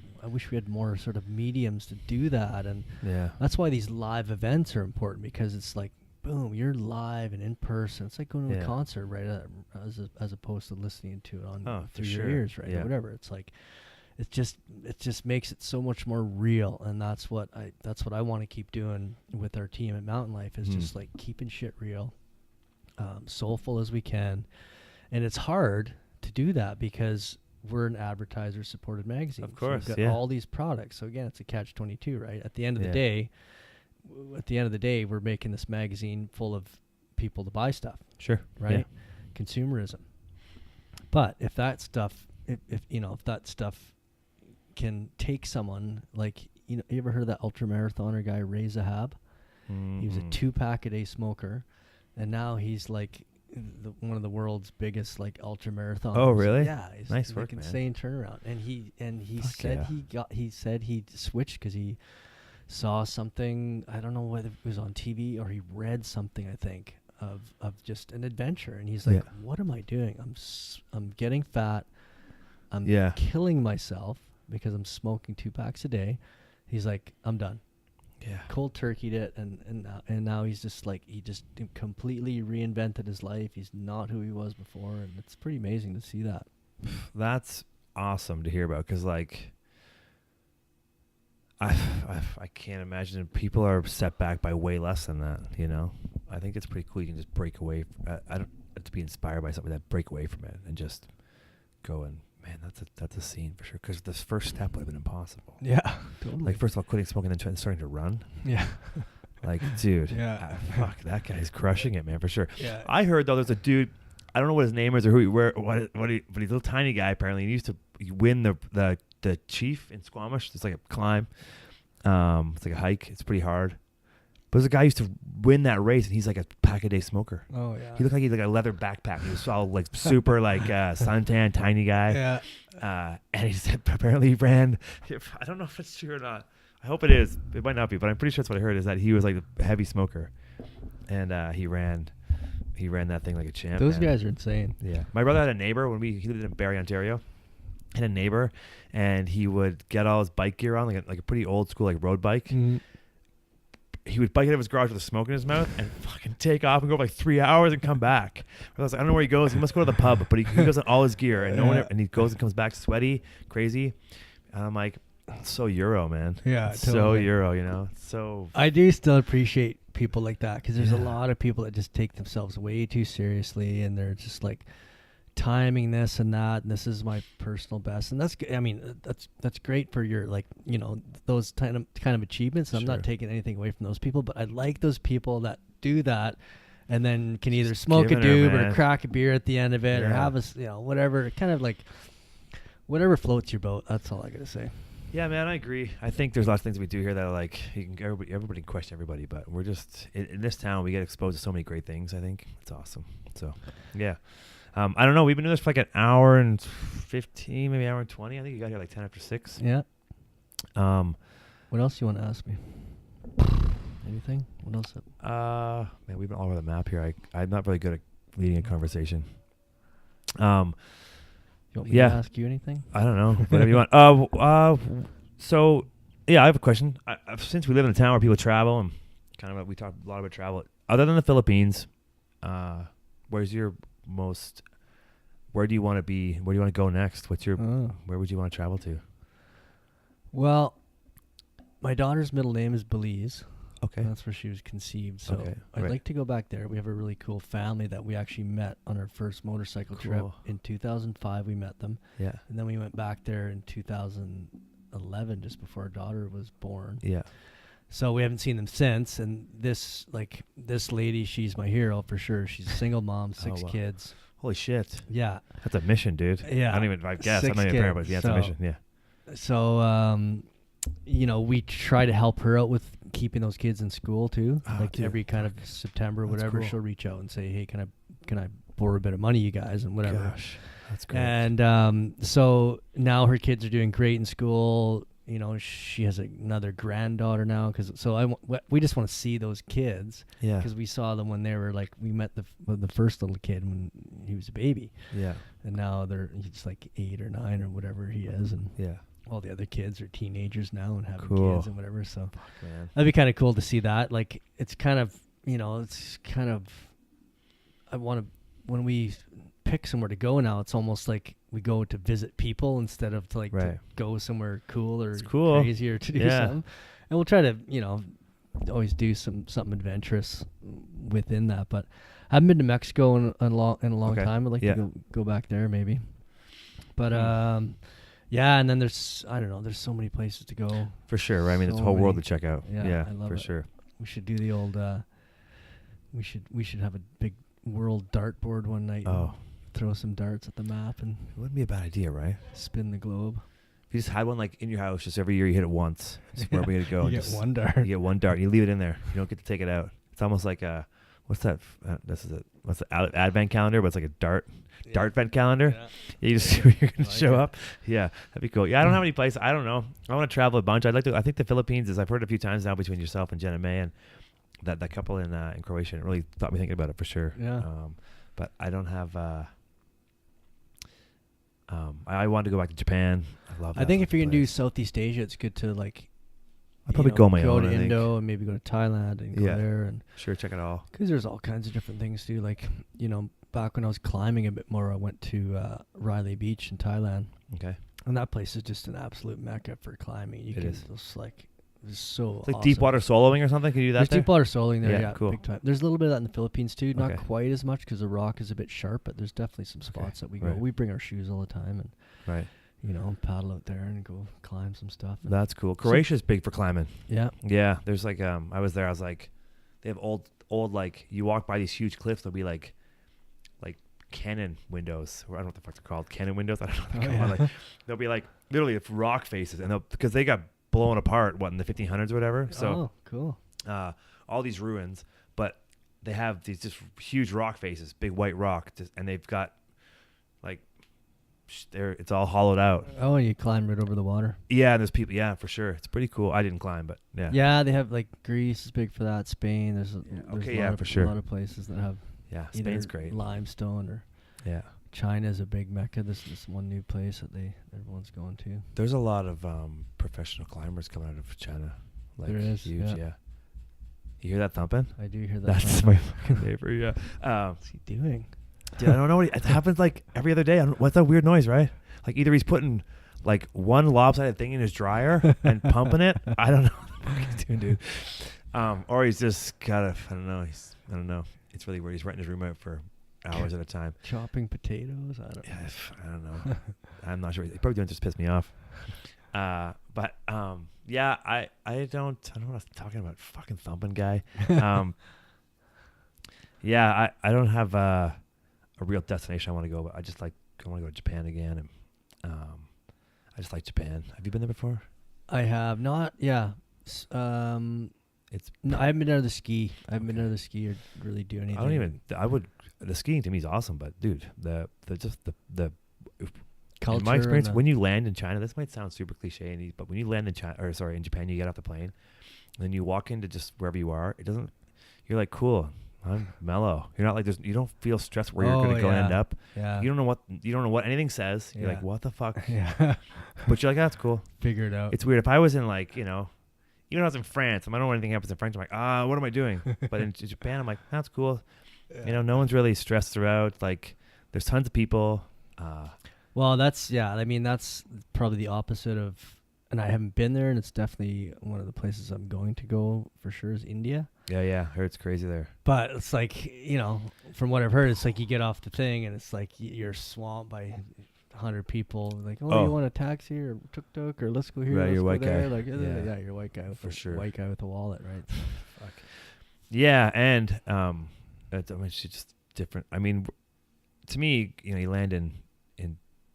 we had more sort of mediums to do that. And that's why these live events are important, because it's like, boom, you're live and in person. It's like going to a concert, right? As opposed to listening to it on through your ears, right? Or whatever. It's like, it just makes it so much more real. And that's what I want to keep doing with our team at Mountain Life, is just like keeping shit real, soulful as we can. And it's hard to do that because we're an advertiser supported magazine. Of course. So we've got all these products. So again, it's a catch-22, right? At the end of the day, we're making this magazine full of people to buy stuff. Sure. Right? Yeah. Consumerism. But if that stuff, if that stuff can take someone, like, you ever heard of that ultra marathoner guy, Ray Zahab? He was a 2-pack-a-day smoker, and now he's like one of the world's biggest, like, ultra marathoners. Oh, really? Yeah. He's nice work, man. Insane turnaround. And he said he switched because he saw something, I don't know whether it was on TV or he read something, I think, of just an adventure. And he's like, what am I doing? I'm getting fat. I'm killing myself because I'm smoking 2 packs a day. He's like, I'm done. Yeah. Cold turkeyed it, and now he's just like, he just completely reinvented his life. He's not who he was before, and it's pretty amazing to see that. That's awesome to hear about, because, like, I can't imagine people are set back by way less than that. I think it's pretty cool. You can just break away. I don't to be inspired by something, that break away from it and just go and. Man, that's a scene for sure. Because this first step would have been impossible. Yeah, totally. Like, first of all, quitting smoking, then starting to run. Yeah. Like, dude. Fuck, that guy's crushing it, man, for sure. Yeah. I heard, though, there's a dude, I don't know what his name is or but he's a little tiny guy, apparently. He used to win the chief in Squamish. It's like a climb. It's like a hike. It's pretty hard. But there's a guy who used to win that race, and he's like a pack-a-day smoker. Oh, yeah. He looked like he had like a leather backpack. He was all like super like suntan, tiny guy. Yeah. And he said apparently he ran. I don't know if it's true or not. I hope it is. It might not be, but I'm pretty sure that's what I heard, is that he was like a heavy smoker. And he ran that thing like a champ. Those guys are insane. Yeah. My brother had a neighbor he lived in Barrie, Ontario. Had a neighbor, and he would get all his bike gear on, like a pretty old school like road bike. Mm-hmm. He would bike out of his garage with a smoke in his mouth and fucking take off and go for like 3 hours and come back. I was like, I don't know where he goes. He must go to the pub, but he goes on all his gear, and and he goes and comes back sweaty, crazy. And I'm like, it's so Euro, man. Yeah, totally. So Euro, So I do still appreciate people like that, because there's a lot of people that just take themselves way too seriously, and they're just like timing this and that, and this is my personal best, and that's great for your, like, you know, those kind of achievements. I'm not taking anything away from those people, but I like those people that do that and then can either smoke a doob or crack a beer at the end of it, or have a, you know, whatever, kind of like whatever floats your boat. That's all I gotta say. Yeah, man, I agree. I think there's lots of things we do here that are like, everybody can question everybody, but we're just in this town, we get exposed to so many great things. I think it's awesome. So yeah. I don't know. We've been doing this for like an hour and 15, maybe an hour and 20. I think you got here like 10 after 6. Yeah. What else you want to ask me? Anything? What else? Man, we've been all over the map here. I'm not really good at leading a conversation. You want me to ask you anything? I don't know. Whatever you want. So yeah, I have a question. Since we live in a town where people travel and kind of we talk a lot about travel, other than the Philippines, where's your most, where do you want to be? Where do you want to go next? What's your, where would you want to travel to? Well, my daughter's middle name is Belize. Okay. That's where she was conceived. So I'd like to go back there. We have a really cool family that we actually met on our first motorcycle trip. In 2005, we met them. Yeah. And then we went back there in 2011, just before our daughter was born. Yeah. So we haven't seen them since. And this lady, she's my hero for sure. She's a single mom, 6 kids. Holy shit. Yeah. That's a mission, dude. Yeah. I guess. I'm not even a parent, but yeah, it's a mission. Yeah. So, you know, we try to help her out with keeping those kids in school too. Every kind of September or whatever, she'll reach out and say, hey, can I borrow a bit of money, you guys, and whatever. Gosh, that's great. And so now her kids are doing great in school. You know, she has another granddaughter now. We just want to see those kids. Yeah. Because we saw them when they were like, we met the first little kid when he was a baby. Yeah. And now he's like 8 or 9 or whatever he is. And yeah. All the other kids are teenagers now and having kids and whatever. So that'd be kind of cool to see that. Like, it's kind of, you know, I want to, when we pick somewhere to go now, it's almost like we go to visit people instead of to go somewhere cool or crazy or to do something. And we'll try to, you know, always do something adventurous within that. But I haven't been to Mexico in a long time. I'd like to go back there maybe. But yeah, and then there's so many places to go. For sure, right? I mean, it's a whole world to check out. Yeah, I love for it. Sure. We should do the old. We should have a big world dartboard one night. Oh. Throw some darts at the map, and it wouldn't be a bad idea, right? Spin the globe. If you just had one like in your house, just every year you hit it once. Just wherever you go. You get one dart. You get one dart. You leave it in there. You don't get to take it out. It's almost like what's that? What's the advent calendar? But it's like a dart vent calendar. Yeah. You just you're gonna show up. Yeah, that'd be cool. Yeah, I don't have any place. I don't know. I want to travel a bunch. I think the Philippines is. I've heard a few times now between yourself and Jenna May and that couple in Croatia. It really got me thinking about it for sure. Yeah. But I don't have. I wanted to go back to Japan. I love that. I think if you're gonna do Southeast Asia, it's good to like. I'll probably go my own. Go to Indo and maybe go to Thailand and go there and check it all. Because there's all kinds of different things too. Like, you know, back when I was climbing a bit more, I went to Riley Beach in Thailand. Okay. And that place is just an absolute mecca for climbing. It is. It's like it's so. It's like awesome. Deep water soloing or something. Can you do that? There's deep water soloing there. Yeah, cool. Big time. There's a little bit of that in the Philippines too. Not quite as much because the rock is a bit sharp, but there's definitely some spots that we go. We bring our shoes all the time and you know, paddle out there and go climb some stuff. That's cool. Croatia's big for climbing. Yeah. Yeah. There's like I was there. I was like, they have old like you walk by these huge cliffs. There'll be like cannon windows. I don't know what the fuck they're called. Cannon windows. I don't know what they're called. Like, they'll be like literally rock faces, and because they got blown apart in the 1500s or whatever. So cool. All these ruins, but they have these just huge rock faces, big white rock, and they've got like it's all hollowed out. Oh, and you climb right over the water. Yeah, and there's people. Yeah, for sure. It's pretty cool. I didn't climb, but yeah. Yeah, they have like Greece is big for that. Spain. There's for sure. A lot of places that have. Yeah, Spain's great. Limestone or China's a big mecca. This is one new place that everyone's going to. There's a lot of professional climbers coming out of China. Like, there is huge. Yeah. You hear that thumping? I do hear that. That's my fucking neighbor. Yeah. What's he doing? Dude, I don't know. It happens like every other day. What's that weird noise, right? Like either he's putting like one lopsided thing in his dryer and pumping it. I don't know what he's doing, dude. Or he's just I don't know. I don't know. It's really weird. He's renting his room out for hours at a time. Chopping potatoes. I don't know. I'm not sure. He's probably doing it just piss me off. But yeah, I don't know what I was talking about. Fucking thumping guy. Yeah, I don't have a real destination I want to go, but I want to go to Japan again, and I just like Japan. Have you been there before? I have not. Yeah. I haven't been there to ski. I haven't been there to ski or really do anything. The skiing to me is awesome, but dude, the culture. In my experience, when you land in China, this might sound super cliche, but when you land in Japan, you get off the plane, and then you walk into just wherever you are. You're like, cool. I'm mellow. You're not like this. You don't feel stressed where you're going to go end up. Yeah. You don't know what anything says. You're like, what the fuck? Yeah. But you're like, that's cool. Figure it out. It's weird. If I was in even when I was in France, I don't know when anything happens in France. I'm like, what am I doing? But in Japan, I'm like, that's cool. Yeah. No one's really stressed throughout. Like, there's tons of people. Well, that's probably the opposite of, and I haven't been there, and it's definitely one of the places I'm going to go for sure is India. Yeah, I heard it's crazy there. But it's like, from what I've heard, it's like you get off the thing and it's like you're swamped by 100 people. Like, you want a taxi or tuk-tuk or let's go here, right, let's you're go white there. guy. Like, yeah, you're a white guy for sure. White guy with a wallet, right? Fuck. Yeah, and it's just different. I mean, to me, you land in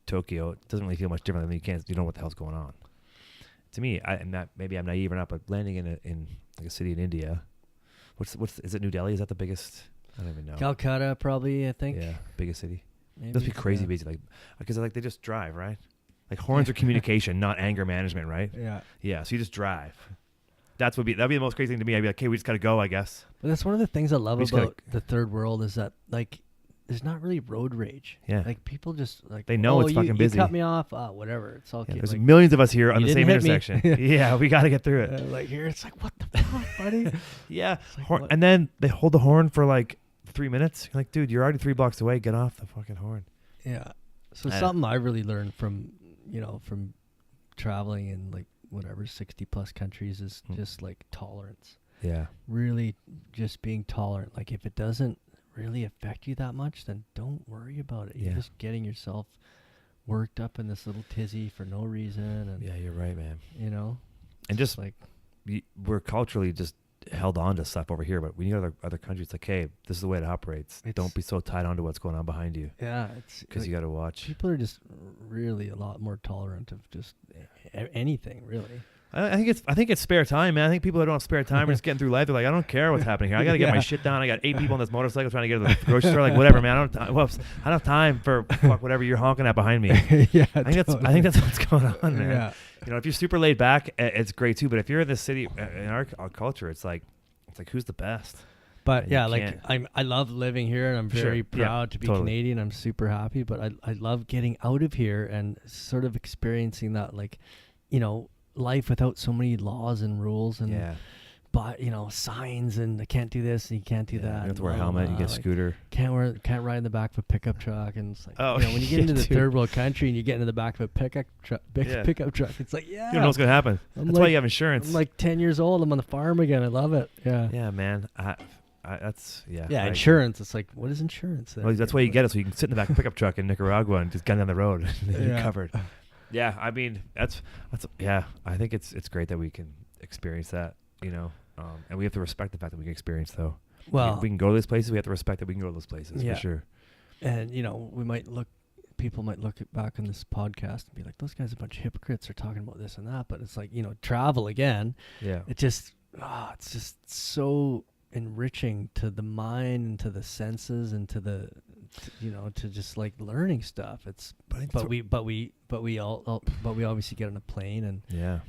Tokyo, it doesn't really feel much different than you don't know what the hell's going on. To me, maybe I'm naive or not, but landing in like a city in India, is it New Delhi? Is that the biggest? I don't even know. Calcutta, probably, I think. Yeah, biggest city. Maybe, must be crazy busy, because they just drive, right? Like horns are communication, not anger management, right? Yeah. Yeah, so you just drive. That'd be the most crazy thing to me. I'd be like, okay, we just gotta go, I guess. But that's one of the things I love about the third world is that there's not really road rage. Yeah. Like people just they know it's fucking busy. You cut me off. Whatever. It's all cute. There's millions of us here on the same intersection. Yeah, we got to get through it. Here it's like, what the fuck, buddy? Yeah. Like, and then they hold the horn for 3 minutes. You're like, dude, you're already 3 blocks away. Get off the fucking horn. Yeah. So something I really learned from traveling in 60 plus countries is just tolerance. Yeah. Really just being tolerant. If it doesn't really affect you that much, then don't worry about it. You're just getting yourself worked up in this little tizzy for no reason. And yeah, you're right, man. And just we're culturally just held on to stuff over here, but when you go to other countries, it's like, hey, this is the way it operates. Don't be so tied on to what's going on behind you. Yeah, it's because you got to watch. People are just really a lot more tolerant of just anything, really. I think it's spare time, man. I think people that don't have spare time are just getting through life. They're like, I don't care what's happening here. I got to get my shit down. I got 8 people on this motorcycle trying to get to the grocery store. Whatever, man. I don't have time for whatever you're honking at behind me. Yeah, I think that's what's going on, man. Yeah. If you're super laid back, it's great too. But if you're in this city, in our culture, it's like who's the best? But I love living here, and I'm very proud to be Canadian. I'm super happy, but I love getting out of here and sort of experiencing that, life without so many laws and rules and signs and I can't do this and you can't do that. You have to wear a helmet. You get a scooter. Can't ride in the back of a pickup truck. And it's when you get into the dude. third world country and you get into the back of a pickup truck, it's like you don't know what's gonna happen. That's why you have insurance. I'm 10 years old. I'm on the farm again. I love it. Yeah. Yeah, man. Insurance. It's like, what is insurance? Well, that's why you get it, so you can sit in the back of a pickup truck in Nicaragua and just get down the road. And you're covered. Yeah, I mean that's I think it's great that we can experience that, and we have to respect the fact that we can experience though. Well, we can go to these places. We have to respect that we can go to those places for sure. And people might look back on this podcast and be like, those guys are a bunch of hypocrites. They're talking about this and that, but it's like travel again. Yeah, it's just so enriching to the mind and to the senses and to the to just learning stuff. But we obviously get on a plane and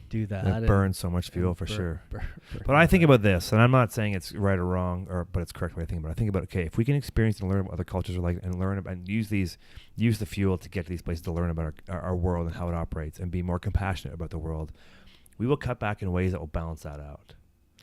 do that. It burns so much fuel for sure. But I think about this, and I'm not saying it's right or wrong, but it's correct what I think about. I think about, okay, if we can experience and learn what other cultures are like and learn about and use the fuel to get to these places to learn about our world and how it operates and be more compassionate about the world, we will cut back in ways that will balance that out.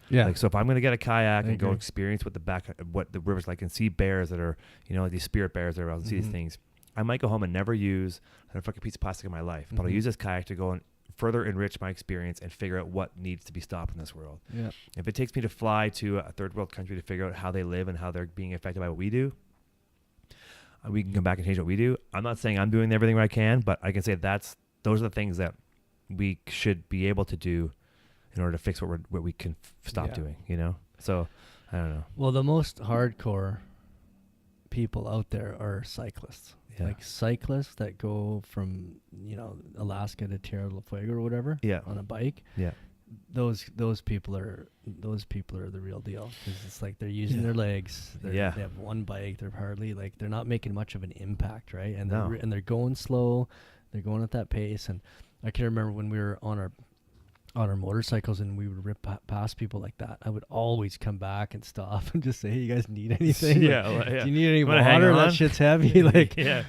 Yeah. So if I'm going to get a kayak and go experience what the river's like and see bears that are, these spirit bears that are out and see these things, I might go home and never use a fucking piece of plastic in my life. But I'll use this kayak to go and further enrich my experience and figure out what needs to be stopped in this world. Yeah. If it takes me to fly to a third world country to figure out how they live and how they're being affected by what we do, we can come back and change what we do. I'm not saying I'm doing everything I can, but I can say those are the things that we should be able to do in order to fix what we can stop doing, you know? So, I don't know. Well, the most hardcore people out there are cyclists. Yeah. Like cyclists that go from, Alaska to Tierra del Fuego or whatever on a bike. Yeah. Those people are the real deal, because it's like they're using their legs. They have one bike. They're not making much of an impact, right? And they're going slow. They're going at that pace. And I can remember when we were on our motorcycles and we would rip past people like that, I would always come back and stop and just say, "Hey, you guys need anything? Do you need any water? That shit's heavy." And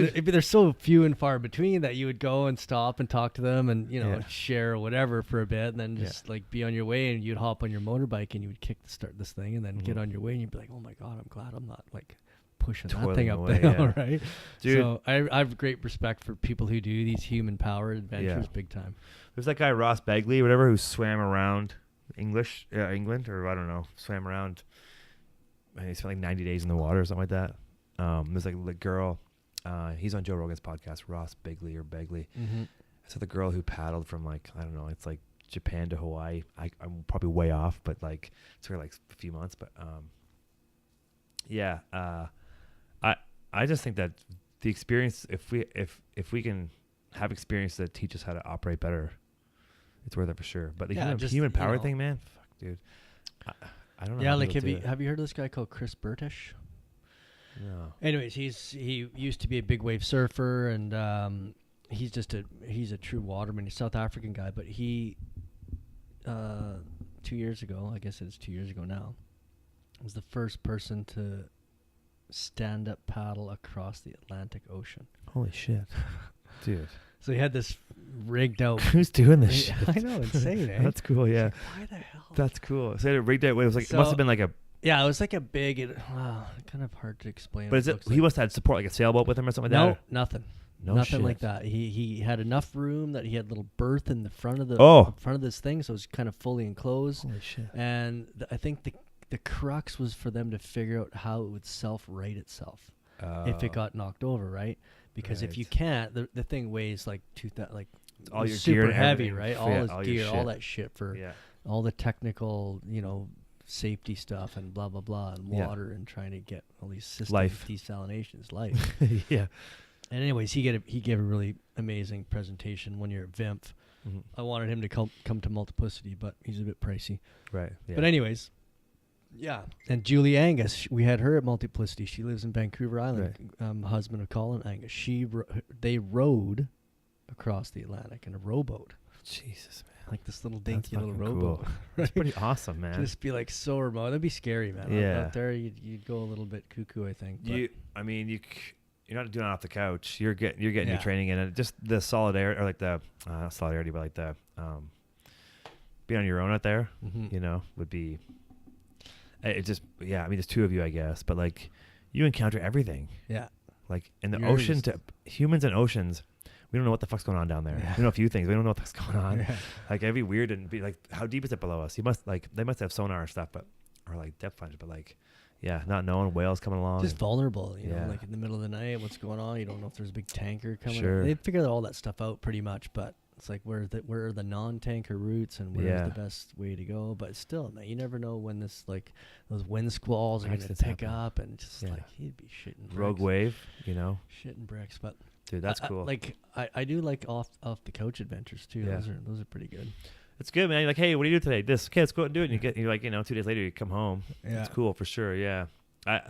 they're so few and far between that you would go and stop and talk to them and share whatever for a bit, and then just like be on your way, and you'd hop on your motorbike and you would start this thing and then get on your way, and you'd be like, "Oh my God, I'm glad I'm not like pushing that thing up the hill," right? Dude. So I have great respect for people who do these human powered adventures big time. There's that guy Ross Begley or whatever who swam around England, or I don't know, swam around. He spent like 90 days in the water or something like that. There's like the girl, he's on Joe Rogan's podcast, Ross Begley or Begley. Mm-hmm. So the girl who paddled from like, I don't know, it's like Japan to Hawaii. I'm probably way off, but like it's for like a few months. But I just think that the experience, if we can have experience that teach us how to operate better, it's worth it for sure. But the human power thing, man, fuck, dude. I don't know. Yeah, like have you heard of this guy called Chris Burtish? No. Anyways, he used to be a big wave surfer, and he's a true waterman. He's a South African guy, but he 2 years ago, I guess it's 2 years ago now, was the first person to stand up paddle across the Atlantic Ocean. Holy shit. Dude. So he had this rigged out. Who's doing this shit? I know, insane, eh? That's cool, yeah. Like, why the hell? That's cool. So he had it rigged out. It was like, it must have been like a... Yeah, it was like a big... kind of hard to explain. But he must have had support, like a sailboat with him or something like that? No, nothing. No nothing shit. like that. He had enough room that he had a little berth in the front of this thing, so it was kind of fully enclosed. Holy shit. And I think the crux was for them to figure out how it would self-right itself if it got knocked over, right? Because if you can't, the thing weighs like all your super gear heavy, right? All his gear, all that shit for all the technical, safety stuff and blah blah blah, and water and trying to get all these systems, desalinations, life. Yeah. And anyways, he gave a really amazing presentation one year at VIMF. Mm-hmm. I wanted him to come to Multiplicity, but he's a bit pricey. Right. Yeah. But anyways. Yeah, and Julie Angus, we had her at Multiplicity. She lives in Vancouver Island. Right. Husband of Colin Angus. They rowed across the Atlantic in a rowboat. Jesus, man! Like this little dinky little rowboat. Cool. That's pretty awesome, man. Just be like so remote. That'd be scary, man. Yeah. Out there, you'd go a little bit cuckoo, I think. You're not doing it off the couch. You're getting your training in, and just the solidarity, or like the not solidarity, but like the being on your own out there. Mm-hmm. Would be. It just, there's two of you, I guess, but like you encounter everything. Yeah. Like in the ocean, humans and oceans, we don't know what the fuck's going on down there. Yeah. We know a few things. We don't know what the fuck's going on. Yeah. Like it'd be weird and be like, how deep is it below us? They must have sonar and stuff, or like depth finders, but like, not knowing whales coming along. Just vulnerable, you know, like in the middle of the night, what's going on? You don't know if there's a big tanker coming. Sure. They figure all that stuff out pretty much, but it's like where are the non-tanker routes and where's the best way to go? But still, man, you never know when those wind squalls are going to pick up, and just like he'd be shitting bricks. Rogue wave, shitting bricks. But dude, that's cool. I do like off the coach adventures too. Yeah. Those are pretty good. It's good, man. You're like, hey, what do you do today? This, okay, let's go out and do it. And you're like, 2 days later you come home. Yeah, it's cool for sure. Yeah, I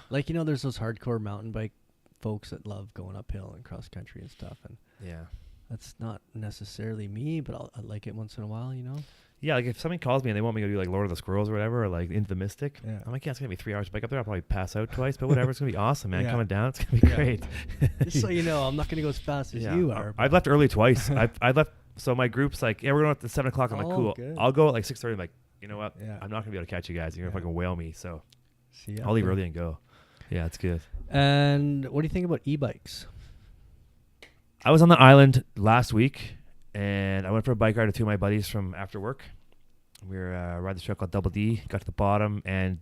there's those hardcore mountain bike folks that love going uphill and cross country and stuff, and that's not necessarily me, but I like it once in a while, Yeah, like if somebody calls me and they want me to do like Lord of the Squirrels or whatever, or like Into the Mystic, I'm like, it's gonna be 3 hours to bike up there. I'll probably pass out twice, but whatever. It's gonna be awesome, man. Coming down, it's gonna be great. Just so you know, I'm not gonna go as fast as you are. I've left early twice. I've left. So my group's like, we're going at 7 o'clock. I'm like, cool. Good. I'll go at like 6:30. I'm like, you know what? I'm not gonna be able to catch you guys. You're gonna fucking whale me. So I'll leave early and go. Yeah, it's good. And what do you think about e-bikes? I was on the island last week, and I went for a bike ride with 2 of my buddies from after work. We were riding this trail called Double D. Got to the bottom, and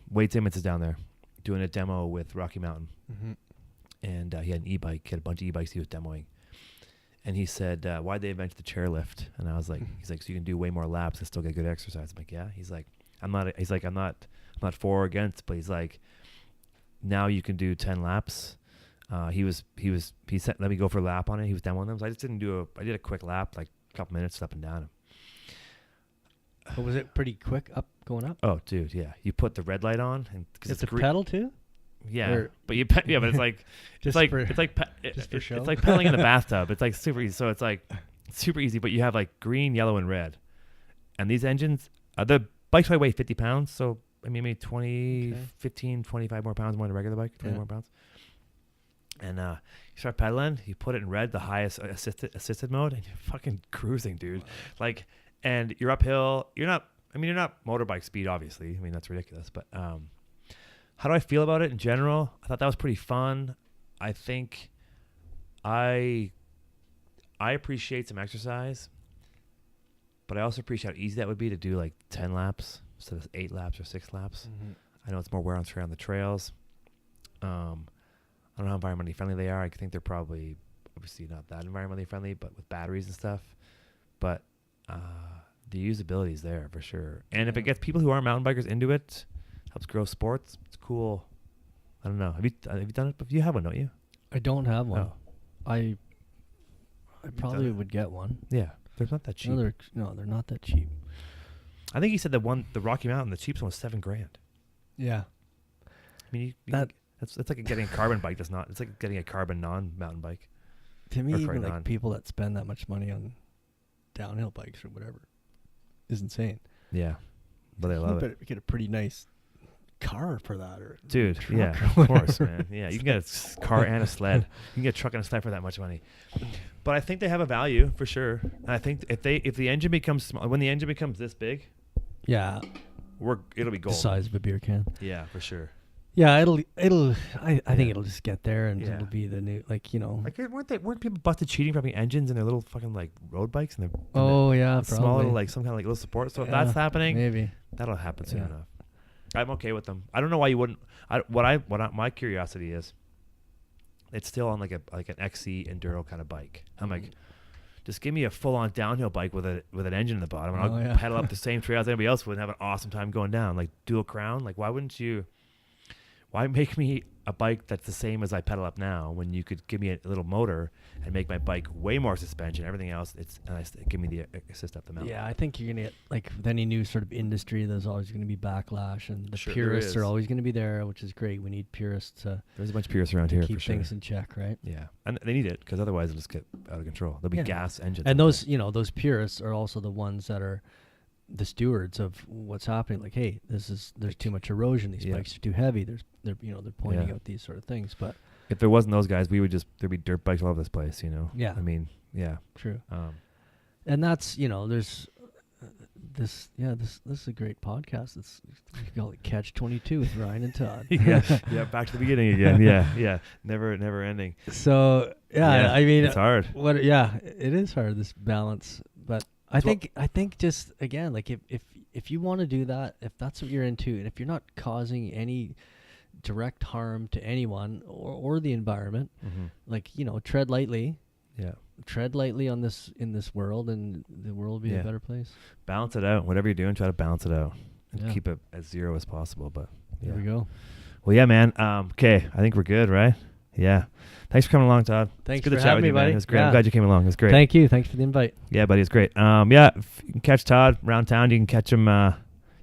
Wade Simmons is down there. doing a demo with Rocky Mountain. And he had an e-bike. He had a bunch of e-bikes he was demoing. And he said, why'd they invent the chairlift? And I was like, he's like, so you can do way more laps and still get good exercise. I'm like, yeah. He's like, I'm not for or against, but he's like, now you can do 10 laps. He said, let me go for a lap on it. He was demoing them. So I did a quick lap, like a couple minutes up and down. But was it pretty quick going up? Oh, dude, yeah. You put the red light on, and because it's a pedal too. Yeah, but but it's like it's like pedaling in the bathtub. It's like super easy. So it's like super easy, but you have like green, yellow, and red. And these engines, the bikes probably weigh 50 pounds. So I mean, maybe 15, 25 more pounds more than a regular bike, 20 more pounds. And you start pedaling, you put it in red, the highest assisted mode, and you're fucking cruising, dude. Like, and you're uphill. You're not motorbike speed, obviously. I mean, that's ridiculous. But how do I feel about it in general? I thought that was pretty fun. I think I appreciate some exercise, but I also appreciate how easy that would be to do like 10 laps instead of 8 laps or 6 laps. I know it's more wear and tear on the trails. I don't know how environmentally friendly they are. I think they're probably obviously not that environmentally friendly, but with batteries and stuff. But the usability is there for sure. And if it gets people who aren't mountain bikers into it, helps grow sports. It's cool. I don't know. Have you done it? You have one, don't you? I don't have one. Oh. I probably would get one. Yeah, they're not that cheap. No, they're not that cheap. I think he said the Rocky Mountain, the cheapest one was $7,000. Yeah. I mean, it's like getting a carbon bike. It's like getting a carbon non-mountain bike. To me, even like people that spend that much money on downhill bikes or whatever is insane. Yeah, but I love it. Get a pretty nice car for that, or dude. Yeah, of course, man. Yeah, you can get a car and a sled. You can get a truck and a sled for that much money. But I think they have a value for sure. And I think if the engine becomes small, when the engine becomes this big, yeah, it'll be gold. The size of a beer can. Yeah, for sure. Yeah, I think it'll just get there, and it'll be the new, like, you know. Like, weren't people busted cheating for having engines in their little fucking like road bikes and their small little, like some kind of like little support. So if that's happening, maybe that'll happen soon enough. I'm okay with them. I don't know why you wouldn't. My curiosity is, it's still on like an XC enduro kind of bike. I'm like, just give me a full on downhill bike with an engine in the bottom, and I'll pedal up the same trails anybody else would and have an awesome time going down. Like dual crown. Like why make me a bike that's the same as I pedal up now when you could give me a little motor and make my bike way more suspension, everything else, give me the assist up the mountain. Yeah, I think you're going to get, like with any new sort of industry, there's always going to be backlash, and the purists are always going to be there, which is great. We need purists there's a bunch of purists around here keep for sure. things in check, right? Yeah, and they need it because otherwise it'll just get out of control. There'll be gas engines. And those purists are also the ones that are the stewards of what's happening. Like, hey, there's too much erosion. These bikes are too heavy. They're pointing out these sort of things. But if there wasn't those guys, there'd be dirt bikes all over this place. You know. Yeah. I mean, yeah. True. And that's there's this is a great podcast. It's you call it Catch 22 with Ryan and Todd. yeah. Back to the beginning again. Yeah. Never ending. So I mean, it's hard. It is hard, this balance, but. I think just again, like if you want to do that, if that's what you're into, and if you're not causing any direct harm to anyone or the environment, like tread lightly. Yeah. Tread lightly in this world, and the world will be a better place. Balance it out. Whatever you're doing, try to balance it out and keep it as zero as possible. But there we go. Well, yeah, man. Okay, I think we're good, right? Yeah. Thanks for coming along, Todd. Thanks for having having me, buddy. It was great. I'm glad you came along. It was great. Thank you. Thanks for the invite. Yeah, buddy. It's great. You can catch Todd around town. You can catch him. You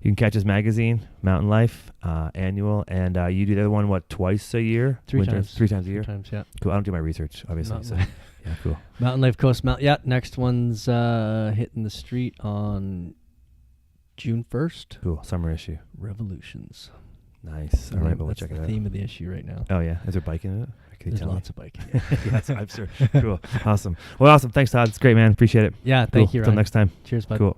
can catch his magazine, Mountain Life, annual, and you do the other one twice a year? 3 times. 3 times a year. 3 times, yeah. Cool. I don't do my research, obviously. So yeah, cool. Mountain Life Coast Mountain. Yeah, next one's hitting the street on June 1st. Cool. Summer issue. Revolutions. Nice. All right, but we'll check it out. That's the theme of the issue right now. Oh yeah, is there biking in it? There's lots of biking. Yes, I'm sure. Cool. Awesome. Well, awesome. Thanks, Todd. It's great, man. Appreciate it. Yeah, thank you, Ryan. Until next time. Cheers, bud. Cool.